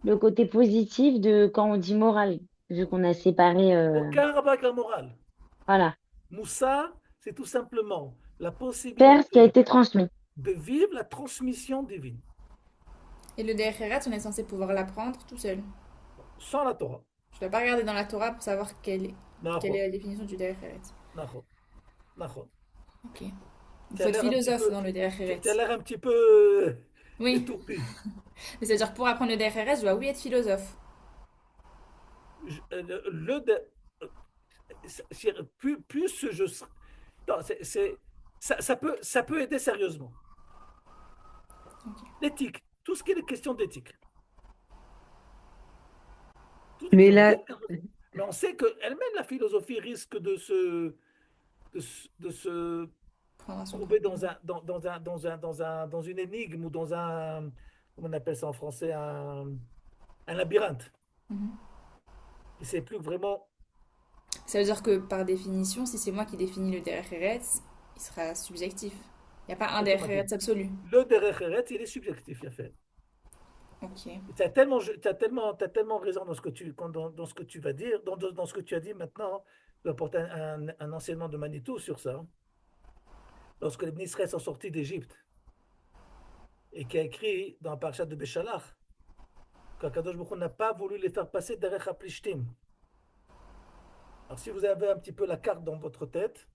Speaker 2: le côté positif de quand on dit moral, vu qu'on a séparé.
Speaker 1: Aucun rapport avec la morale.
Speaker 2: Voilà.
Speaker 1: Moussa, c'est tout simplement la
Speaker 2: Faire ce qui a
Speaker 1: possibilité
Speaker 2: été transmis.
Speaker 1: de vivre la transmission divine,
Speaker 5: Et le derech eretz, on est censé pouvoir l'apprendre tout seul.
Speaker 1: sans la Torah.
Speaker 5: Je ne dois pas regarder dans la Torah pour savoir quelle
Speaker 1: Nachon,
Speaker 5: est la définition du derech eretz.
Speaker 1: nachon, nachon.
Speaker 5: Ok. Il
Speaker 1: Tu
Speaker 5: faut
Speaker 1: as
Speaker 5: être
Speaker 1: l'air un petit
Speaker 5: philosophe
Speaker 1: peu,
Speaker 5: dans le derech
Speaker 1: tu as
Speaker 5: eretz.
Speaker 1: l'air un petit peu
Speaker 5: Oui,
Speaker 1: étourdi.
Speaker 5: mais c'est-à-dire pour apprendre le derech eretz, je dois oui être philosophe.
Speaker 1: Je- le, de- plus je serai- non, ça peut aider sérieusement.
Speaker 5: Ok.
Speaker 1: L'éthique, tout ce qui est des questions d'éthique. Tout ce qui
Speaker 4: Mais
Speaker 1: est
Speaker 4: là,
Speaker 1: d'éthique. Mais on sait qu'elle-même, la philosophie risque de se
Speaker 5: Prendre à son
Speaker 1: trouver
Speaker 5: propre.
Speaker 1: dans une énigme ou dans un, comment on appelle ça en français, un labyrinthe.
Speaker 5: Mhm.
Speaker 1: Et c'est plus vraiment
Speaker 5: Ça veut dire que par définition, si c'est moi qui définis le derech eretz, il sera subjectif. Il n'y a pas un derech
Speaker 1: automatique.
Speaker 5: eretz absolu.
Speaker 1: Le derech eretz, il est subjectif, il a fait.
Speaker 5: Ok.
Speaker 1: T'as tellement raison dans ce que dans ce que tu vas dire, dans ce que tu as dit maintenant. Je vais apporter un enseignement de Manitou sur ça. Lorsque les Israël sont sortis d'Égypte et qui a écrit dans la parasha de Béchalach qu'Akadosh Baruch Hu n'a pas voulu les faire passer derech Plishtim. Alors, si vous avez un petit peu la carte dans votre tête,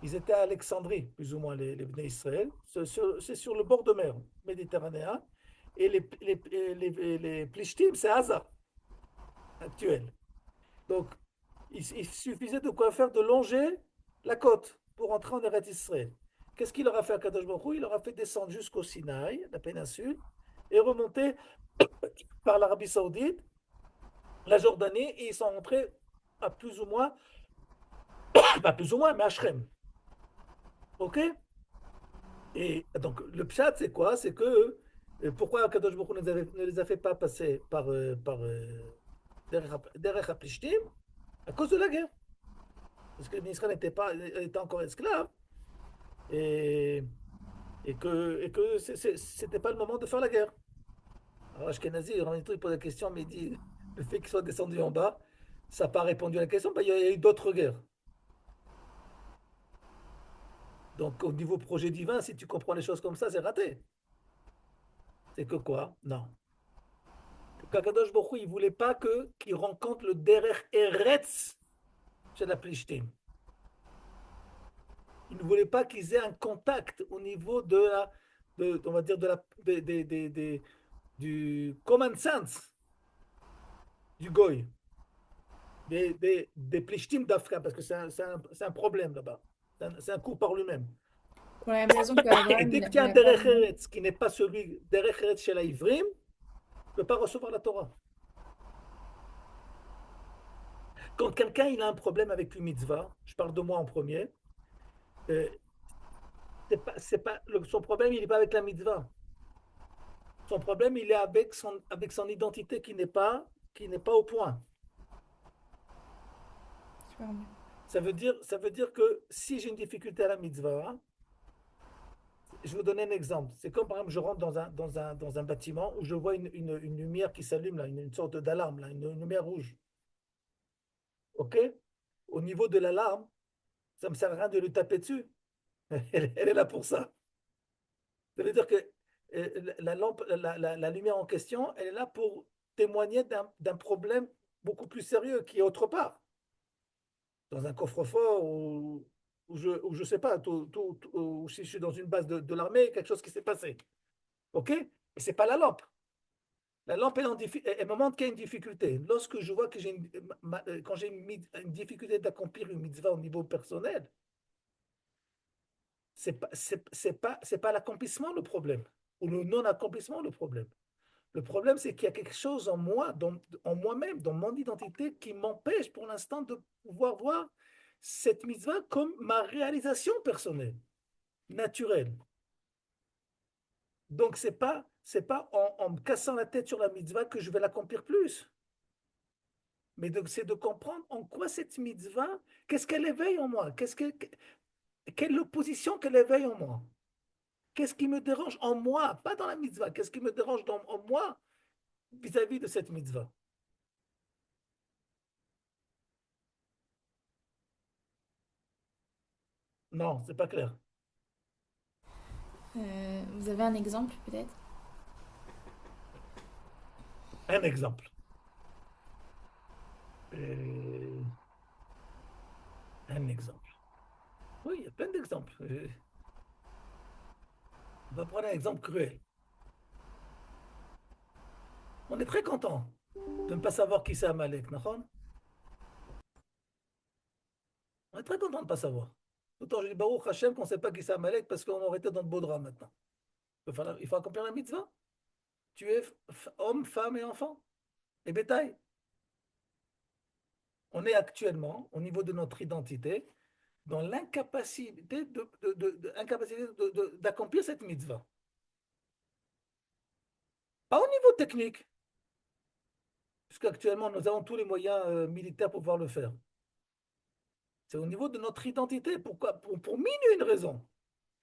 Speaker 1: ils étaient à Alexandrie, plus ou moins, les Bnei Israël. C'est sur le bord de mer méditerranéen. Et les Plishtim, c'est Gaza, actuel. Donc, il suffisait de quoi faire de longer la côte pour entrer en Eretz Israël. Qu'est-ce qu'il leur a fait à Kadosh Baruch Hu? Il leur a fait descendre jusqu'au Sinaï, la péninsule, et remonter par l'Arabie Saoudite, la Jordanie, et ils sont rentrés à plus ou moins, pas plus ou moins, mais à Shrem. OK? Et donc, le pshat, c'est quoi? C'est que, pourquoi Kadosh Baruch Hu ne les a fait pas passer derrière Plishtim? À cause de la guerre. Parce que Israël était encore esclave. Et, et que c'était pas le moment de faire la guerre. Alors Ashkenazi, il pose la question, mais il dit, le fait qu'il soit descendu en bas, Ça n'a pas répondu à la question, il y a eu d'autres guerres. Donc, au niveau projet divin, si tu comprends les choses comme ça, c'est raté. C'est que quoi? Non. Kakadosh Baruch Hu, il ne voulait pas qu'il rencontre le Derech Eretz chez la Plishtim. Il ne voulait pas qu'ils aient un contact au niveau on va dire, du common sense du Goy, des Plishtim d'Afrique, parce que c'est un problème là-bas. C'est un coup par lui-même.
Speaker 5: Pour la même raison que
Speaker 1: Et
Speaker 5: Abraham,
Speaker 1: dès
Speaker 5: il
Speaker 1: que tu as un
Speaker 5: n'avait pas
Speaker 1: Derech
Speaker 5: besoin.
Speaker 1: Eretz qui n'est pas celui Derech Eretz chez la Ivrim, tu ne peux pas recevoir la Torah. Quand quelqu'un il a un problème avec une mitzvah, je parle de moi en premier, euh, son problème, il n'est pas avec la mitzvah. Son problème, il est avec son identité qui n'est pas au point.
Speaker 5: Super bien.
Speaker 1: Ça veut dire que si j'ai une difficulté à la mitzvah, je vais vous donner un exemple. C'est comme par exemple, je rentre dans un bâtiment où je vois une lumière qui s'allume, là, une sorte d'alarme, là, une lumière rouge. OK? Au niveau de l'alarme, ça ne me sert à rien de lui taper dessus. Elle est là pour ça. Ça veut dire que la lampe, la lumière en question, elle est là pour témoigner d'un problème beaucoup plus sérieux qui est autre part, dans un coffre-fort ou je sais pas, ou si je suis dans une base de l'armée, quelque chose qui s'est passé. OK? Et c'est pas la lampe. La lampe, elle me montre qu'il y a une difficulté. Lorsque je vois que quand j'ai une difficulté d'accomplir une mitzvah au niveau personnel, c'est pas l'accomplissement le problème, ou le non-accomplissement le problème. Le problème, c'est qu'il y a quelque chose en moi, en moi-même, dans mon identité, qui m'empêche pour l'instant de pouvoir voir cette mitzvah comme ma réalisation personnelle, naturelle. Donc, c'est pas en me cassant la tête sur la mitzvah que je vais l'accomplir plus. Mais c'est de comprendre en quoi cette mitzvah, qu'est-ce qu'elle éveille en moi, quelle opposition qu'elle éveille en moi. Qu'est-ce qui me dérange en moi, pas dans la mitzvah, qu'est-ce qui me dérange en moi vis-à-vis de cette mitzvah. Non, c'est pas clair.
Speaker 5: Vous avez un exemple peut-être?
Speaker 1: Un exemple. Euh, un exemple. Oui, il y a plein d'exemples. On va prendre un exemple cruel. On est très content de ne pas savoir qui c'est Amalek, non? On est très content de ne pas savoir. Autant je dis Baruch Hashem qu'on ne sait pas qui c'est Amalek parce qu'on aurait été dans le beau drame maintenant. Il faut accomplir la mitzvah. Tu es homme, femme et enfant et bétail. On est actuellement, au niveau de notre identité, dans l'incapacité d'accomplir cette mitzvah. Pas au niveau technique, puisqu'actuellement nous avons tous les moyens militaires pour pouvoir le faire. C'est au niveau de notre identité. Pourquoi? Pour mille et une raisons.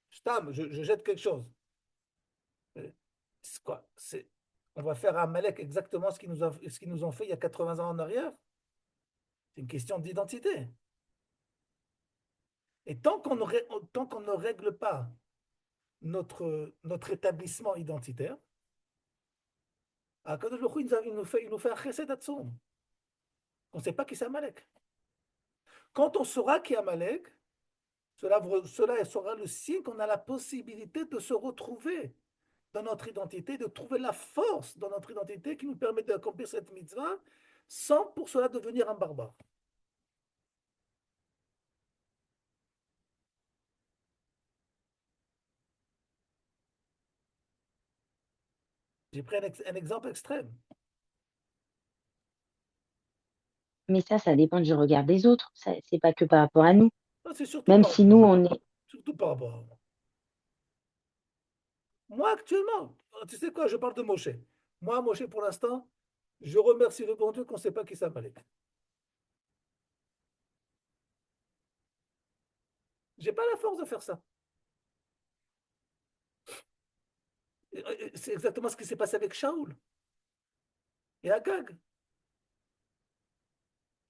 Speaker 1: Je jette quelque chose. C'est quoi? On va faire à Amalek exactement ce qu'ils nous ont fait il y a 80 ans en arrière. C'est une question d'identité. Et tant qu'on ne règle pas notre établissement identitaire, Akadosh Baruch Hu, il nous fait un chesed atzum. On ne sait pas qui c'est Amalek. Quand on saura qui est Amalek, cela sera le signe qu'on a la possibilité de se retrouver dans notre identité, de trouver la force dans notre identité qui nous permet d'accomplir cette mitzvah sans pour cela devenir un barbare. J'ai pris un exemple extrême.
Speaker 2: Mais ça dépend du regard des autres. Ça, c'est pas que par rapport à nous.
Speaker 1: Non, c'est surtout
Speaker 2: Même
Speaker 1: par
Speaker 2: si
Speaker 1: rapport à
Speaker 2: nous,
Speaker 1: moi.
Speaker 2: on est.
Speaker 1: Surtout par rapport à moi. Moi, actuellement, tu sais quoi, je parle de Moshe. Moi, Moshe, pour l'instant, je remercie le bon Dieu qu'on ne sait pas qui c'est Amalek. Je n'ai pas la force de faire ça. C'est exactement ce qui s'est passé avec Shaoul et Agag.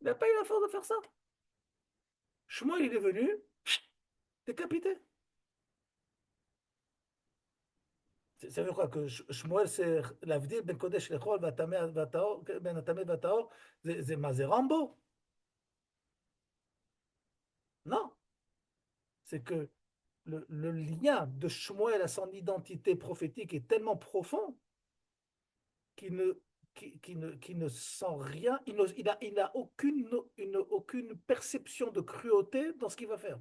Speaker 1: Il n'a pas eu la force de faire ça. Shmuel, il est venu, décapité. Ça veut dire quoi que Shmuel, c'est l'avdil ben Kodesh lechol, ben Atameh vataor, c'est מה, זה Rambo? Non, c'est que le lien de Shmuel à son identité prophétique est tellement profond qu'il ne, qu'il ne sent rien, il n'a aucune perception de cruauté dans ce qu'il va faire.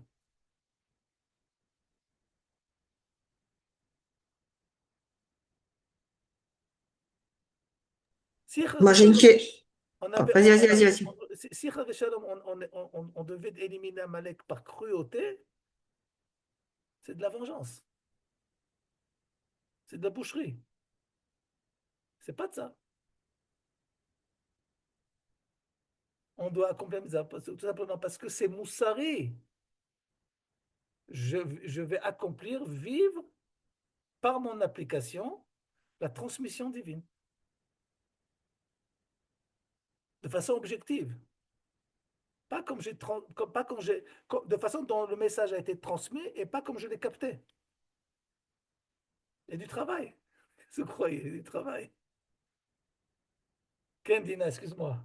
Speaker 1: Si
Speaker 6: Moi, j'ai une question.
Speaker 1: on
Speaker 6: Oh,
Speaker 1: avait,
Speaker 6: vas-y, vas-y, vas-y, vas-y.
Speaker 1: si on devait éliminer Amalek par cruauté, c'est de la vengeance, c'est de la boucherie. C'est pas de ça. On doit accomplir ça, tout simplement parce que c'est Moussari. Je vais accomplir, vivre par mon application la transmission divine de façon objective. Pas comme j'ai, pas comme j'ai, de façon dont le message a été transmis et pas comme je l'ai capté. Il y a du travail. Je crois, il y a du travail. Kendina, excuse-moi.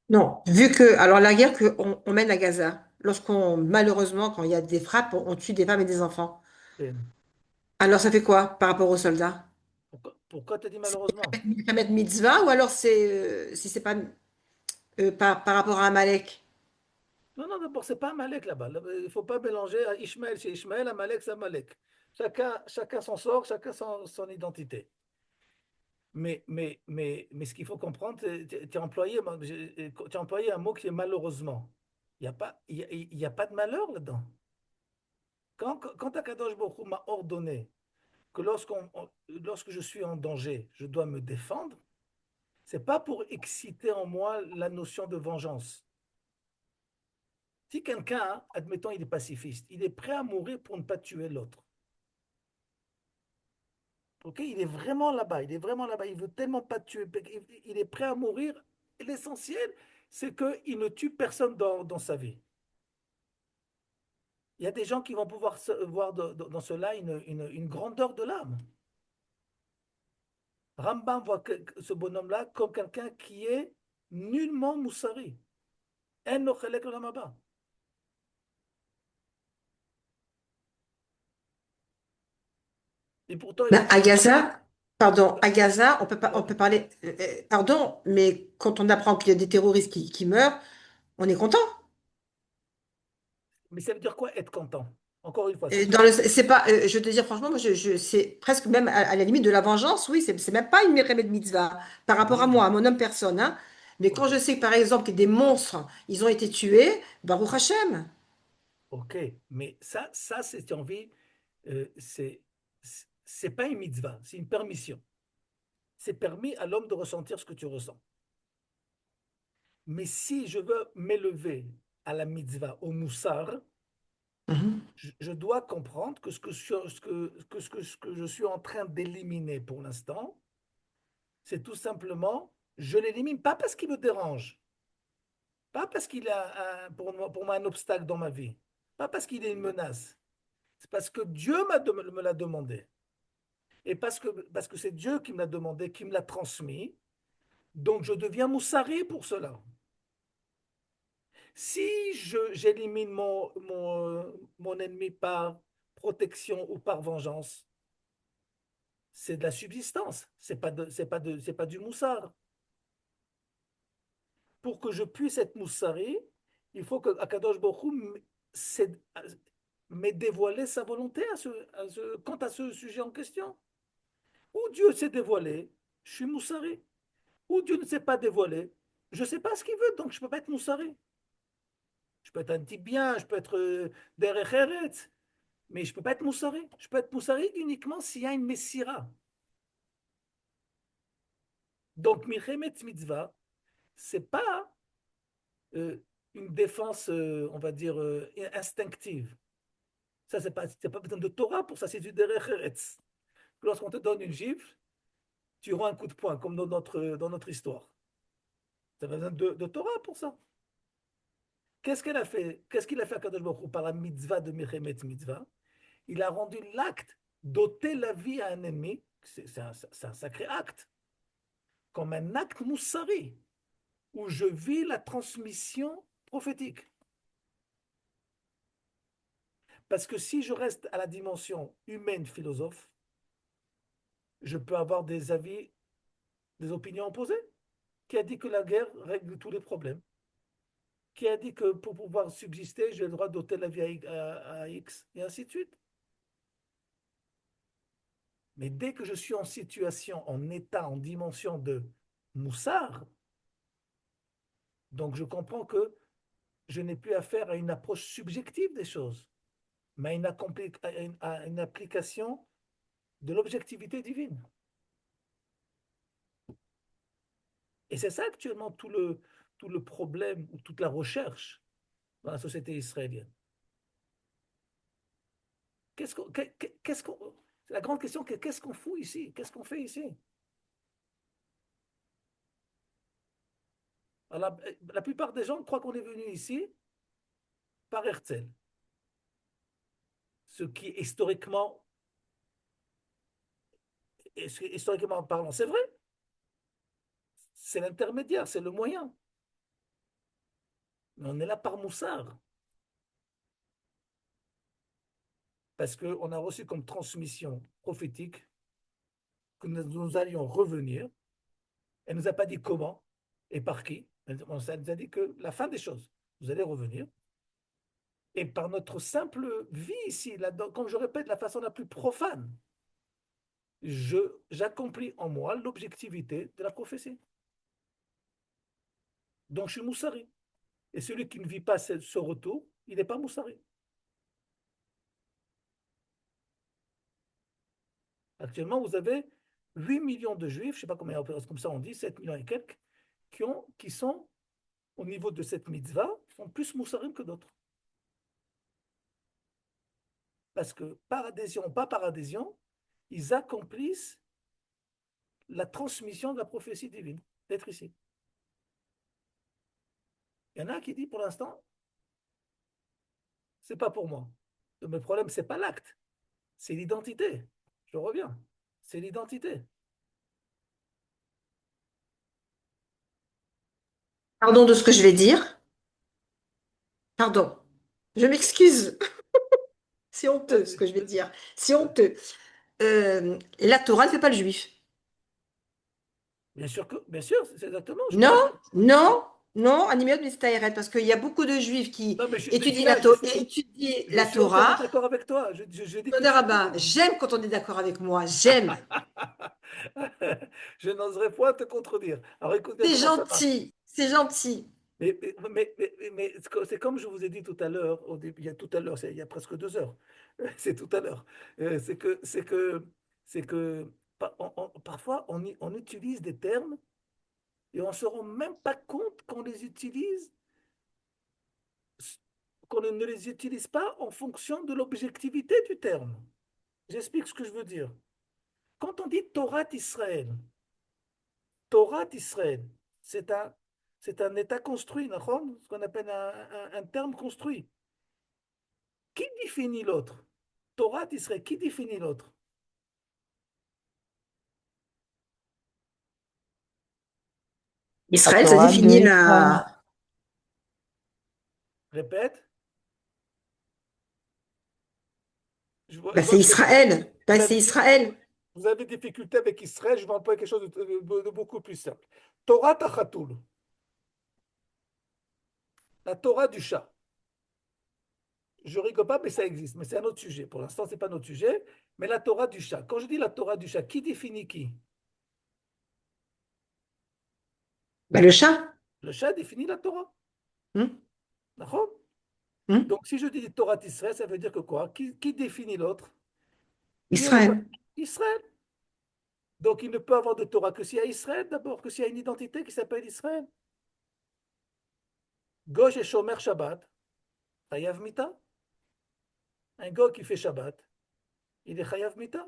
Speaker 6: Non, vu que, alors la guerre qu'on mène à Gaza, malheureusement, quand il y a des frappes, on tue des femmes et des enfants. Alors ça fait quoi par rapport aux soldats?
Speaker 1: Pourquoi tu dis malheureusement?
Speaker 6: Milchemet mitzvah ou alors si c'est pas par rapport à Amalek?
Speaker 1: Non, non, d'abord, c'est pas Amalek là-bas. Il ne faut pas mélanger Ishmaël chez Ishmaël, Amalek c'est Amalek. Chacun son sort, chacun son identité. Mais ce qu'il faut comprendre, tu as employé, tu as employé un mot qui est malheureusement. Il n'y a pas, il y a pas de malheur là-dedans. Quand Akadosh Baruch Hu m'a ordonné que lorsque je suis en danger, je dois me défendre, c'est pas pour exciter en moi la notion de vengeance. Si quelqu'un, admettons, il est pacifiste, il est prêt à mourir pour ne pas tuer l'autre. Ok, il est vraiment là-bas, il est vraiment là-bas, il veut tellement pas tuer, il est prêt à mourir. Et l'essentiel, c'est qu'il ne tue personne dans sa vie. Il y a des gens qui vont pouvoir voir dans cela une grandeur de l'âme. Rambam voit ce bonhomme-là comme quelqu'un qui est nullement moussari. En no chelek olam haba. Et pourtant, il a
Speaker 6: Ben,
Speaker 1: dit.
Speaker 6: à Gaza, pardon, à Gaza, on peut parler, pardon, mais quand on apprend qu'il y a des terroristes qui meurent, on est content.
Speaker 1: Mais ça veut dire quoi être content? Encore une fois, si
Speaker 6: Et
Speaker 1: je
Speaker 6: dans le,
Speaker 1: suis.
Speaker 6: c'est pas, je vais te dire franchement, moi, c'est presque même à la limite de la vengeance, oui, c'est même pas une remède mitzvah par rapport à
Speaker 1: Oui,
Speaker 6: moi, à mon homme personne, hein. Mais quand
Speaker 1: ok.
Speaker 6: je sais que, par exemple, que des monstres, ils ont été tués, Baruch Hashem.
Speaker 1: Ok, mais ça c'est envie, c'est pas une mitzvah, c'est une permission. C'est permis à l'homme de ressentir ce que tu ressens. Mais si je veux m'élever à la mitzvah, au moussar,
Speaker 6: Mhm.
Speaker 1: je dois comprendre que ce que je suis en train d'éliminer pour l'instant, c'est tout simplement, je l'élimine pas parce qu'il me dérange, pas parce qu'il a pour moi un obstacle dans ma vie, pas parce qu'il est une menace, c'est parce que Dieu me l'a demandé. Et parce que c'est Dieu qui me l'a demandé, qui me l'a transmis, donc je deviens moussari pour cela. Si j'élimine mon ennemi par protection ou par vengeance, c'est de la subsistance, c'est pas du moussard. Pour que je puisse être moussari, il faut que Akadosh Baruch Hu m'ait dévoilé sa volonté quant à ce sujet en question. Où Dieu s'est dévoilé, je suis moussari. Où Dieu ne s'est pas dévoilé, je ne sais pas ce qu'il veut, donc je ne peux pas être moussari. Je peux être un type bien, je peux être derech eretz, mais je ne peux pas être moussari. Je peux être moussari uniquement s'il y a une messira. Donc, milchemet mitzvah, c'est pas euh, une défense, on va dire, instinctive. Ça, c'est pas besoin de Torah pour ça, c'est du derech eretz. Lorsqu'on te donne une gifle, tu rends un coup de poing, comme dans notre histoire. Ça a besoin de Torah pour ça. Qu'est-ce qu'elle a fait? Qu'est-ce qu'il a fait à Kadosh Baruch Hu par la mitzvah de Mechemet mitzvah? Il a rendu l'acte d'ôter la vie à un ennemi, c'est un sacré acte, comme un acte moussari, où je vis la transmission prophétique. Parce que si je reste à la dimension humaine philosophe, je peux avoir des avis, des opinions opposées. Qui a dit que la guerre règle tous les problèmes? Qui a dit que pour pouvoir subsister, j'ai le droit d'ôter la vie à X, et ainsi de suite? Mais dès que je suis en situation, en état, en dimension de moussard, donc je comprends que je n'ai plus affaire à une approche subjective des choses, mais à une application de l'objectivité divine. Et c'est ça actuellement tout le problème ou toute la recherche dans la société israélienne. C'est la grande question, qu'est-ce qu'on fout ici? Qu'est-ce qu'on fait ici? Alors, la plupart des gens croient qu'on est venu ici par Herzl. Ce qui historiquement parlant, c'est vrai. C'est l'intermédiaire, c'est le moyen. Mais on est là par Moussard. Parce qu'on a reçu comme transmission prophétique que nous allions revenir. Elle ne nous a pas dit comment et par qui. Elle nous a dit que la fin des choses, vous allez revenir. Et par notre simple vie ici, comme je répète, la façon la plus profane, j'accomplis en moi l'objectivité de la prophétie. Donc je suis Moussari. Et celui qui ne vit pas ce retour, il n'est pas Moussari. Actuellement, vous avez 8 millions de juifs, je ne sais pas combien, comme ça on dit, 7 millions et quelques, qui sont, au niveau de cette mitzvah, sont plus moussarim que d'autres. Parce que par adhésion ou pas par adhésion, ils accomplissent la transmission de la prophétie divine, d'être ici. Il y en a qui dit pour l'instant, c'est pas pour moi. Le problème, c'est pas l'acte, c'est l'identité. Je reviens, c'est l'identité.
Speaker 6: Pardon de ce que je vais dire. Pardon. Je m'excuse. C'est honteux ce que je vais dire. C'est honteux. La Torah ne fait pas le juif.
Speaker 1: Bien sûr, c'est exactement.
Speaker 6: Non, non, non, Animéot Mistaïret, parce qu'il y a beaucoup de juifs qui
Speaker 1: Non, mais
Speaker 6: étudient
Speaker 1: là,
Speaker 6: la
Speaker 1: je suis entièrement
Speaker 6: Torah.
Speaker 1: d'accord avec toi. Je dis que
Speaker 6: J'aime quand on est d'accord avec moi, j'aime.
Speaker 1: je n'oserais point te contredire. Alors écoute bien
Speaker 6: C'est
Speaker 1: comment ça marche.
Speaker 6: gentil, c'est gentil.
Speaker 1: Mais c'est comme je vous ai dit tout à l'heure, il y a tout à l'heure, il y a presque 2 heures, c'est tout à l'heure. C'est que parfois on utilise des termes et on ne se rend même pas compte qu'on les utilise, qu'on ne les utilise pas en fonction de l'objectivité du terme. J'explique ce que je veux dire. Quand on dit Torah d'Israël, Torah d'Israël, c'est un état construit, ce qu'on appelle un terme construit. Qui définit l'autre? Torah d'Israël, qui définit l'autre?
Speaker 6: Israël, ça définit la.
Speaker 1: Répète.
Speaker 6: C'est Israël. C'est Israël.
Speaker 1: Vous avez des difficultés avec Israël, je vais employer quelque chose de beaucoup plus simple. Torah Tachatoul. La Torah du chat. Je rigole pas, mais ça existe. Mais c'est un autre sujet. Pour l'instant, ce n'est pas notre sujet. Mais la Torah du chat. Quand je dis la Torah du chat, qui définit qui?
Speaker 6: Le chat.
Speaker 1: Le chat définit la Torah. D'accord?
Speaker 6: Hmm?
Speaker 1: Donc, si je dis Torah d'Israël, ça veut dire que quoi? Qui définit l'autre?
Speaker 6: Israël.
Speaker 1: Israël. Donc, il ne peut avoir de Torah que s'il y a Israël d'abord, que s'il y a une identité qui s'appelle Israël. Gauche et Shomer Shabbat. Chayav Mita. Un gars qui fait Shabbat, il est Chayav Mita.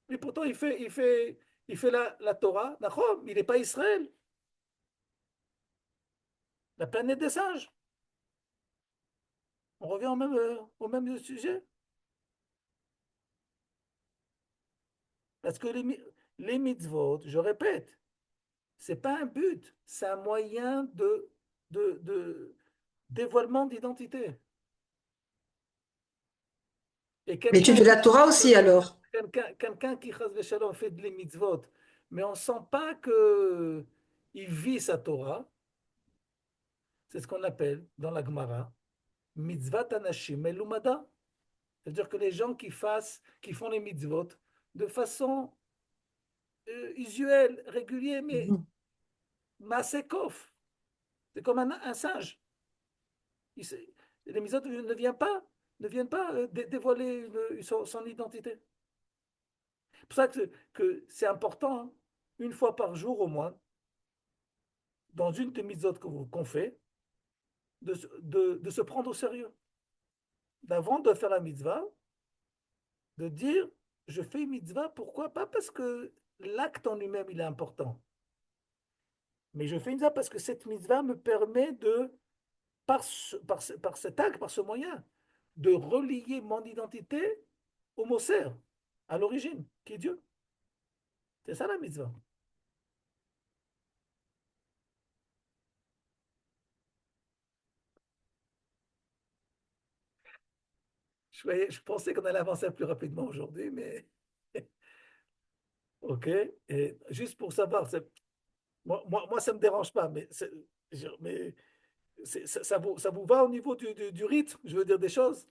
Speaker 1: Mais pourtant, il fait la Torah. Il n'est pas Israël. La planète des singes. On revient au même sujet. Parce que les mitzvot, je répète, c'est pas un but, c'est un moyen de dévoilement d'identité. Et
Speaker 6: L'étude de la Torah aussi, alors.
Speaker 1: quelqu'un qui, chas v'shalom, fait des mitzvot, mais on ne sent pas que il vit sa Torah, c'est ce qu'on appelle dans la Gemara, mitzvat anashim elumada. C'est-à-dire que les gens qui font les mitzvot de façon usuelle, régulière, mais
Speaker 6: Mhm.
Speaker 1: masekov, c'est comme un singe. Les mitzvot ne viennent pas dévoiler son identité. C'est pour ça que c'est important, hein, une fois par jour au moins, dans une des mitzvot qu'on fait, de se prendre au sérieux. D'avant de faire la mitzvah, de dire, je fais une mitzvah, pourquoi? Pas parce que l'acte en lui-même, il est important, mais je fais une mitzvah parce que cette mitzvah me permet par cet acte, par ce moyen, de relier mon identité au Moser, à l'origine, qui est Dieu. C'est ça la mitzvah. Je pensais qu'on allait avancer plus rapidement aujourd'hui, mais ok. Et juste pour savoir, moi, ça ne me dérange pas, mais ça vous va au niveau du rythme, je veux dire des choses?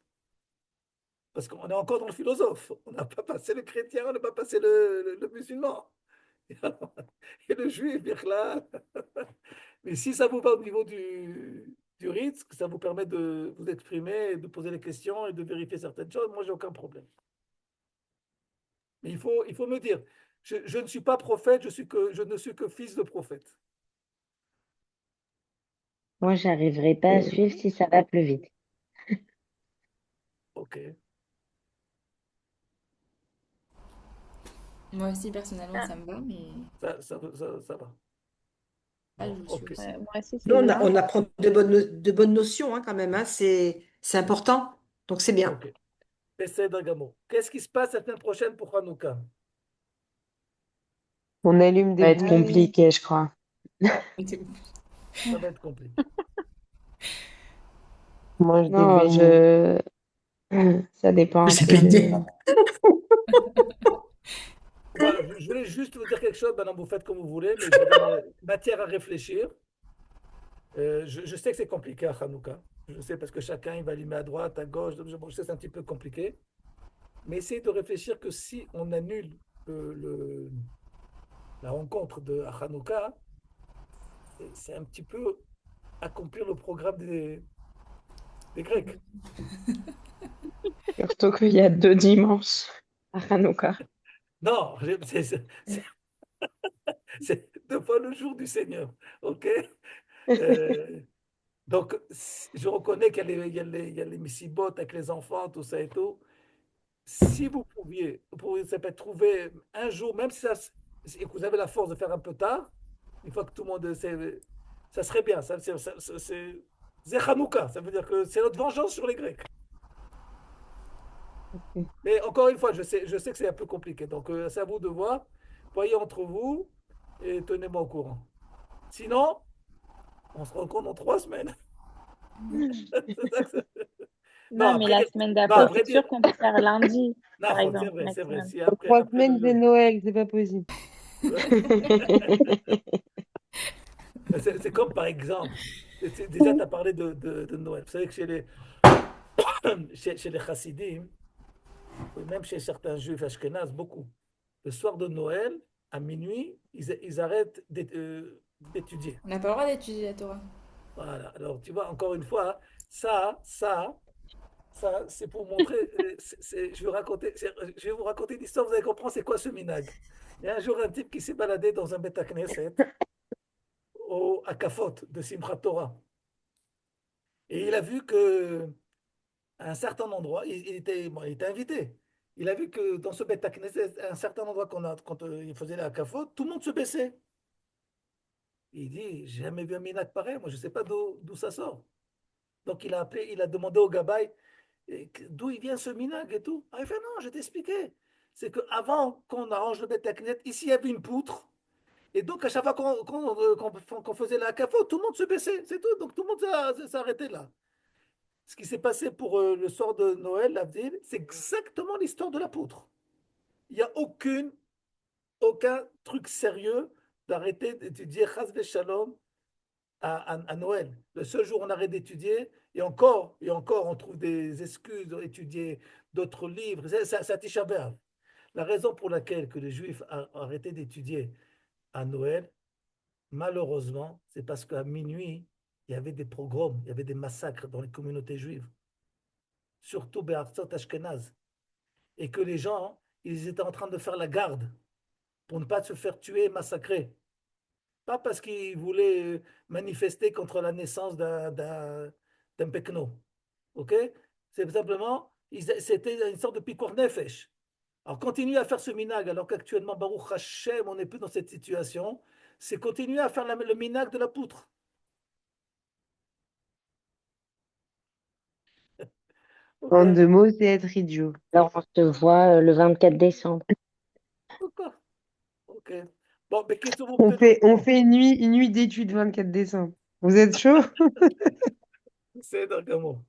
Speaker 1: Parce qu'on est encore dans le philosophe. On n'a pas passé le chrétien, on n'a pas passé le musulman. Et le juif, là. Mais si ça vous va au niveau du rythme, que ça vous permet de vous exprimer, de poser des questions et de vérifier certaines choses, moi, j'ai aucun problème. Mais il faut me dire, je ne suis pas prophète, je ne suis que fils de prophète.
Speaker 2: Moi, j'arriverai pas à suivre si ça va plus vite.
Speaker 1: Ok.
Speaker 5: Moi aussi, personnellement,
Speaker 7: Ah,
Speaker 5: ça me va, mais
Speaker 1: Ça va.
Speaker 5: pas
Speaker 1: Bon,
Speaker 5: je vous
Speaker 1: ok.
Speaker 5: suis aussi.
Speaker 7: ouais, moi aussi,
Speaker 6: Nous,
Speaker 7: c'est bien.
Speaker 6: on apprend de bonnes notions hein, quand même. Hein. C'est important. Donc, c'est bien.
Speaker 1: Ok. Besséder Gamo. Qu'est-ce qui se passe la semaine prochaine pour Hanouka?
Speaker 4: On allume
Speaker 3: Ça
Speaker 4: des
Speaker 3: va être
Speaker 4: bougies,
Speaker 3: compliqué, je crois.
Speaker 1: Ça va être compliqué.
Speaker 4: on mange des
Speaker 3: Non,
Speaker 4: beignets.
Speaker 3: ça dépend
Speaker 6: Je
Speaker 3: un
Speaker 6: sais
Speaker 3: peu
Speaker 6: pas
Speaker 3: de.
Speaker 6: dire.
Speaker 1: Voilà, je voulais juste vous dire quelque chose, maintenant vous faites comme vous voulez, mais je vous donne matière à réfléchir. Je sais que c'est compliqué à Hanouka. Je sais parce que chacun il va allumer à droite, à gauche. Donc je sais que c'est un petit peu compliqué. Mais essayez de réfléchir que si on annule la rencontre de à Hanouka, c'est un petit peu accomplir le programme des Grecs.
Speaker 3: Surtout qu'il y a 2 dimanches à Hanouka.
Speaker 1: Non, c'est deux fois le jour du Seigneur. OK? Euh, donc, je reconnais qu'il y a les missibot avec les enfants, tout ça et tout. Si vous pourriez ça peut être trouver un jour, même si si vous avez la force de faire un peu tard, une fois que tout le monde ça serait bien. C'est Hanouka, ça veut dire que c'est notre vengeance sur les Grecs. Mais encore une fois, je sais que c'est un peu compliqué. Donc, c'est à vous de voir. Voyez entre vous et tenez-moi au courant. Sinon, on se rencontre dans 3 semaines. C'est ça que non,
Speaker 7: Non, mais la semaine
Speaker 1: non, à
Speaker 7: d'après,
Speaker 1: vrai
Speaker 7: c'est
Speaker 1: dire,
Speaker 7: sûr qu'on peut faire lundi,
Speaker 1: non,
Speaker 7: par
Speaker 1: c'est
Speaker 7: exemple,
Speaker 1: vrai, c'est vrai.
Speaker 7: maximum.
Speaker 1: Si
Speaker 4: Dans
Speaker 1: après,
Speaker 4: trois
Speaker 1: après
Speaker 4: semaines, c'est
Speaker 1: le,
Speaker 4: Noël, c'est pas possible.
Speaker 1: c'est comme par exemple, déjà, tu as parlé de Noël. Vous savez que chez les chassidim, et même chez certains juifs ashkénazes, beaucoup, le soir de Noël, à minuit, ils arrêtent d'étudier.
Speaker 5: On n'a pas le droit d'étudier la Torah.
Speaker 1: Voilà. Alors, tu vois, encore une fois, ça, ça, ça, c'est pour montrer. Je vais vous raconter une histoire, vous allez comprendre c'est quoi ce minag. Il y a un jour un type qui s'est baladé dans un Beth Knesset à Kafot de Simchat Torah. Et il a vu que à un certain endroit, il était invité. Il a vu que dans ce Beth Knesset, à un certain endroit quand il faisait la Kafot, tout le monde se baissait. Il dit, j'ai jamais vu un minag pareil, moi je ne sais pas d'où ça sort. Donc il a appelé, il a demandé au gabay d'où il vient ce minag et tout. Ah, il fait non, je vais t'expliquer. C'est qu'avant qu'on arrange le bête à Knesset, ici il y avait une poutre. Et donc à chaque fois qu'on faisait la kafo, tout le monde se baissait, c'est tout. Donc tout le monde s'est arrêté là. Ce qui s'est passé pour le soir de Noël, l'Avdil, c'est exactement l'histoire de la poutre. Il n'y a aucun truc sérieux d'arrêter d'étudier Chas Shalom à Noël. Le seul jour où on arrête d'étudier, et encore, on trouve des excuses d'étudier d'autres livres. Ça Tisha B'Av. La raison pour laquelle que les Juifs ont arrêté d'étudier à Noël, malheureusement, c'est parce qu'à minuit, il y avait des pogroms, il y avait des massacres dans les communautés juives, surtout Be'artzot Ashkenaz, et que les gens, ils étaient en train de faire la garde pour ne pas se faire tuer et massacrer. Pas parce qu'ils voulaient manifester contre la naissance d'un pekno. Ok? C'est simplement, c'était une sorte de picor nefesh. Alors, continuer à faire ce minag, alors qu'actuellement, Baruch Hashem, on n'est plus dans cette situation, c'est continuer à faire le minag de la poutre. Ok,
Speaker 4: En 2 mots, c'est être idiot.
Speaker 2: Alors, on se voit le 24 décembre.
Speaker 1: d'accord. Ok. Bon, mais qu'est-ce que vous me
Speaker 4: On
Speaker 1: tenez au
Speaker 4: fait, on
Speaker 1: courant?
Speaker 4: fait une nuit d'études 24 décembre. Vous êtes chaud?
Speaker 1: C'est d'accord.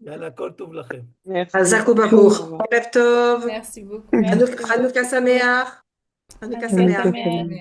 Speaker 1: Yalla, kol tov lachem.
Speaker 3: Merci.
Speaker 6: Zakou
Speaker 3: Au
Speaker 6: Baruch.
Speaker 3: revoir.
Speaker 6: Erev Tov.
Speaker 5: Merci beaucoup.
Speaker 7: Merci
Speaker 6: Hanouka
Speaker 7: beaucoup.
Speaker 6: Sameach. Hanouka
Speaker 7: Hanouka
Speaker 6: Sameach.
Speaker 7: Sameach.